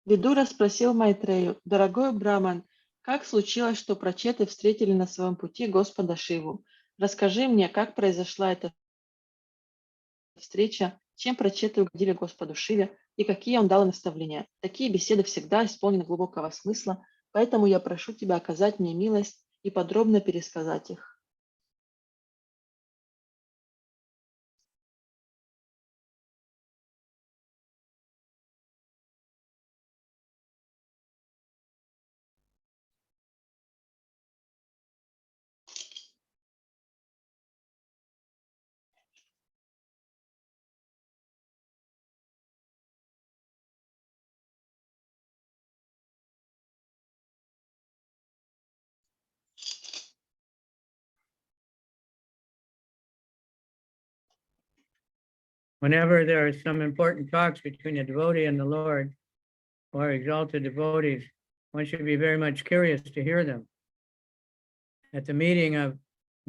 Видура спросил Майтрею: «Дорогой Браман, как случилось, что прачеты встретили на своем пути Господа Шиву? Расскажи мне, как произошла эта встреча, чем прачеты угодили Господу Шиве и какие он дал наставления. Такие беседы всегда исполнены глубокого смысла, поэтому я прошу тебя оказать мне милость и подробно пересказать их». Whenever there are some important talks between a devotee and the Lord, or exalted devotees, one should be very much curious to hear them. At the meeting of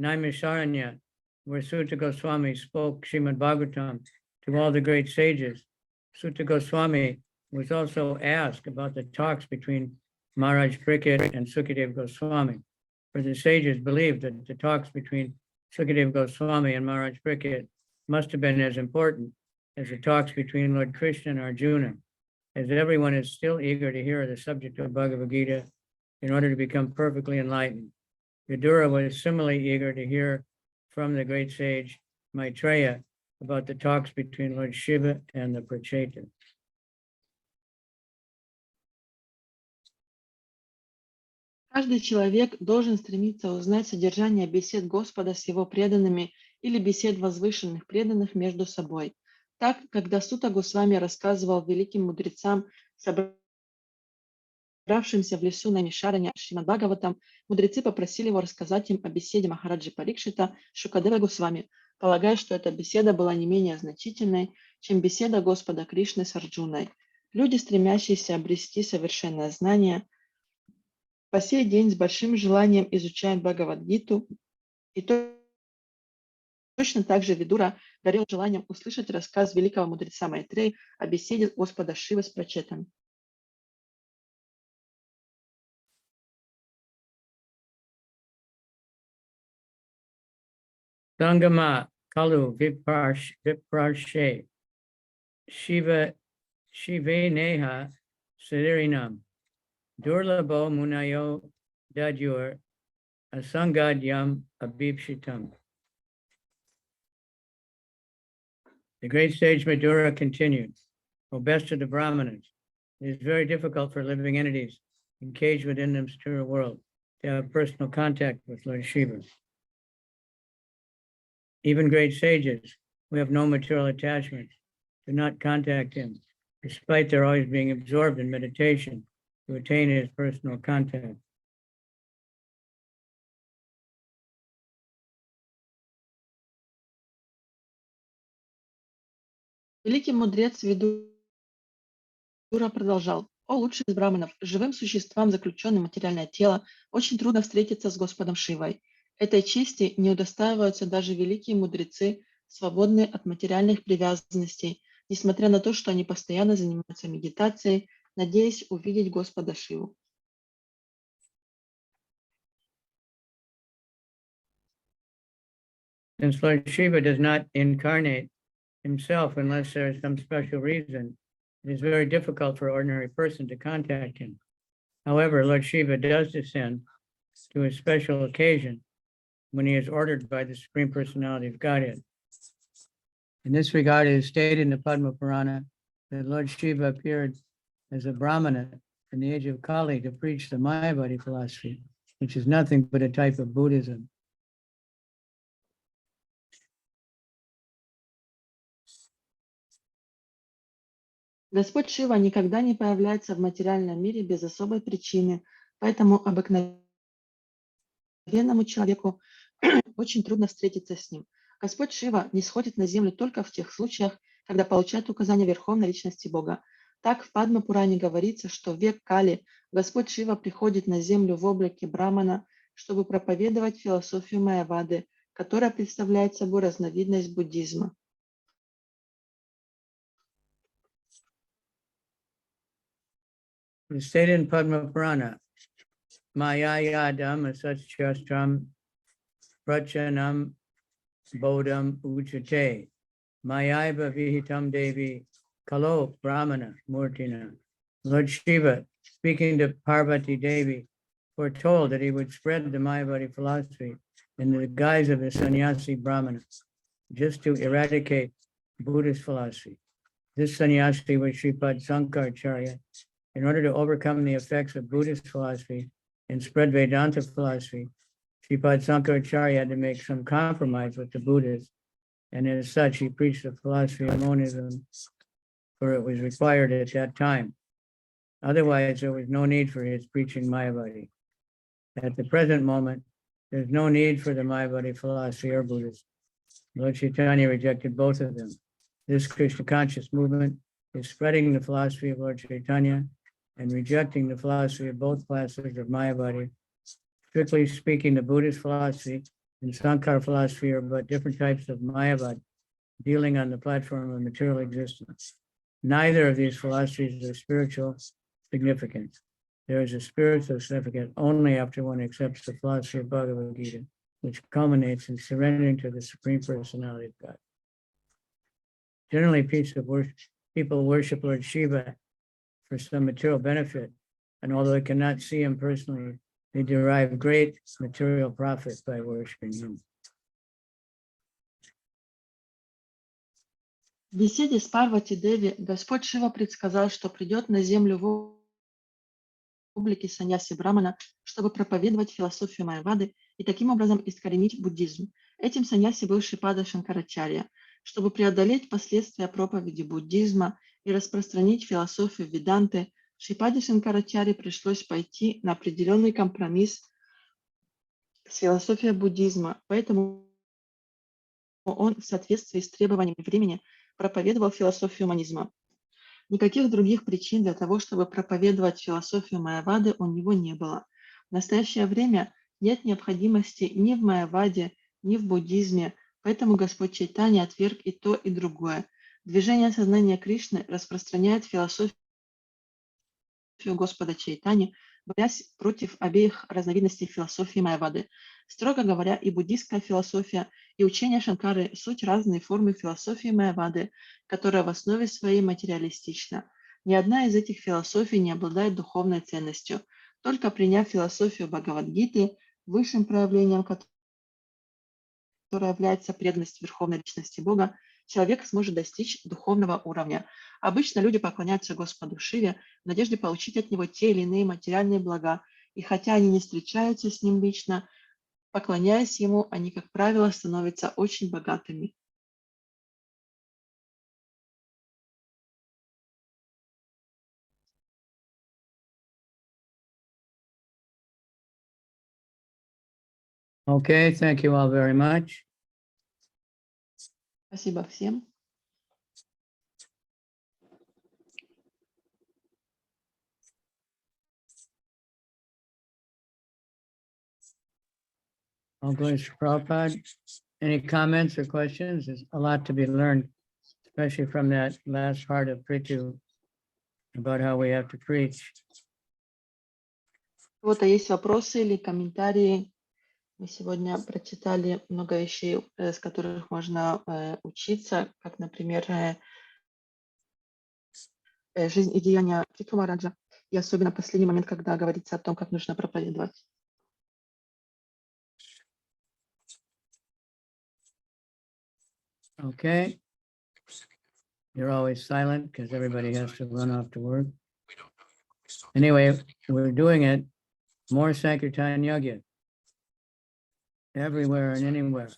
Naimisharanya, where Sutta Goswami spoke Srimad Bhagavatam to all the great sages, Sutta Goswami was also asked about the talks between Maharaj Parikshit and Sukadev Goswami. For the sages believed that the talks between Sukadev Goswami and Maharaj Parikshit must have been as important as the talks between Lord Krishna and Arjuna, as everyone is still eager to hear the subject of Bhagavad Gita in order to become perfectly enlightened. Vidura was similarly eager to hear from the great sage Maitreya about the talks between Lord Shiva and the Prachetas. Каждый человек должен стремиться узнать содержание бесед Господа с его преданными или бесед возвышенных преданных между собой. Так, когда Сутта Госвами рассказывал великим мудрецам, собравшимся в лесу Наймишарanya Шримад Бхагаватам, мудрецы попросили его рассказать им о беседе Махараджи Парикшита с Шукадева Госвами, полагая, что эта беседа была не менее значительной, чем беседа Господа Кришны с Арджуной. Люди, стремящиеся обрести совершенное знание, по сей день с большим желанием изучают Бхагавад-гиту, и точно так же Видура горел желанием услышать рассказ великого мудреца Майтреи о беседе Господа Шивы с прачетами. Sangama Kalu Viparshe Shiva Shiveneha Siddhirinam Durlabo Munayo Dadyur Asangadyam Abhipshitam. The great sage Madhura continued, O best of the Brahmanas, it is very difficult for living entities engaged within the material world to have personal contact with Lord Shiva. Even great sages who have no material attachment do not contact him, despite their always being absorbed in meditation to attain his personal contact. Великий мудрец Видура продолжал: «О лучший из браманов, живым существам, заключенным в материальное тело, очень трудно встретиться с Господом Шивой. Этой чести не удостаиваются даже великие мудрецы, свободные от материальных привязанностей, несмотря на то, что они постоянно занимаются медитацией, надеясь увидеть Господа Шиву. Since Lord Shiva does not incarnate himself unless there is some special reason, it is very difficult for an ordinary person to contact him. However, Lord Shiva does descend to a special occasion when he is ordered by the Supreme Personality of Godhead. In this regard, it is stated in the Padma Purana that Lord Shiva appeared as a Brahmana in the age of Kali to preach the Mayavadi philosophy, which is nothing but a type of Buddhism. Господь Шива никогда не появляется в материальном мире без особой причины, поэтому обыкновенному человеку очень трудно встретиться с ним. Господь Шива не сходит на землю только в тех случаях, когда получает указания Верховной Личности Бога. Так в Падма Пуране говорится, что в век Кали Господь Шива приходит на землю в облике Брамана, чтобы проповедовать философию Майявады, которая представляет собой разновидность буддизма. It is stated in Padma Purana, Mayayadam asatshastram prachanam bodham uchate Mayaiva vihitam devi kalo brahmana murtina. Lord Shiva, speaking to Parvati Devi, foretold that he would spread the Mayavadi philosophy in the guise of a sannyasi brahmana, just to eradicate Buddhist philosophy. This sannyasi was Sripad Sankaracharya. In order to overcome the effects of Buddhist philosophy and spread Vedanta philosophy, Sripad Sankaracharya had to make some compromise with the Buddhists, and as such, he preached the philosophy of monism, for it was required at that time. Otherwise, there was no need for his preaching Mayavadi. At the present moment, there's no need for the Mayavadi philosophy or Buddhism. Lord Chaitanya rejected both of them. This Krishna conscious movement is spreading the philosophy of Lord Chaitanya and rejecting the philosophy of both classes of Mayavadi. Strictly speaking, the Buddhist philosophy and Sankara philosophy are but different types of Mayavad, dealing on the platform of material existence. Neither of these philosophies are spiritual significance. There is a spiritual significance only after one accepts the philosophy of Bhagavad Gita, which culminates in surrendering to the Supreme Personality of God. Generally, people worship Lord Shiva for some material benefit, and although they cannot see him personally, they derive great material profit by worshiping him. В беседе с Парвати Деви Господь Шива предсказал, что придет на землю в облике саньяси Брамана, чтобы проповедовать философию Майявады и таким образом искоренить буддизм. Этим саньяси был Шрипада Шанкарачарья. Чтобы преодолеть последствия проповеди буддизма и распространить философию Веданты, Шрипаде Шанкарачарье пришлось пойти на определенный компромисс с философией буддизма, поэтому он в соответствии с требованиями времени проповедовал философию монизма. Никаких других причин для того, чтобы проповедовать философию Майявады, у него не было. В настоящее время нет необходимости ни в Майяваде, ни в буддизме, поэтому Господь Чайтанья отверг и то, и другое. Движение сознания Кришны распространяет философию Господа Чайтаньи, борясь против обеих разновидностей философии Майявады. Строго говоря, и буддистская философия, и учение Шанкары – суть разные формы философии Майявады, которая в основе своей материалистична. Ни одна из этих философий не обладает духовной ценностью. Только приняв философию Бхагавад-гиты, высшим проявлением которой является преданность Верховной Личности Бога, человек сможет достичь духовного уровня. Обычно люди поклоняются Господу Шиве в надежде получить от него те или иные материальные блага, и хотя они не встречаются с ним лично, поклоняясь ему, они, как правило, становятся очень богатыми. Okay, thank you all very much. Спасибо всем. All goes to Prabhupada. Any comments or questions? There's a lot to be learned, especially from that last part of Prithu about how we have to preach. У кого-то есть вопросы или комментарии? Мы сегодня прочитали много вещей, с которых можно учиться, как, например, жизнь и деяния Притху Махараджа, и особенно последний момент, когда говорится о том, как нужно проповедовать. Okay. You're always silent because everybody has to run off to work. Anyway, we're doing it more Sankirtan Yagya. Everywhere and anywhere.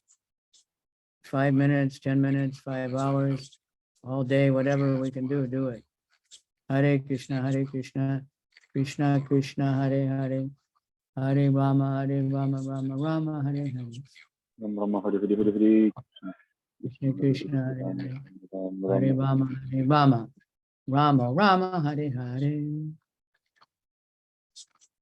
5 minutes, 10 minutes, 5 hours, all day, whatever we can do it. Hare Krishna, Krishna Krishna, Hare Hare, Hare Rama, Rama Rama, Hare Hare. Rama Hare Hare Hare Hare. Krishna Krishna, Hare Hare, Hare Rama, Rama Rama, Hare Hare.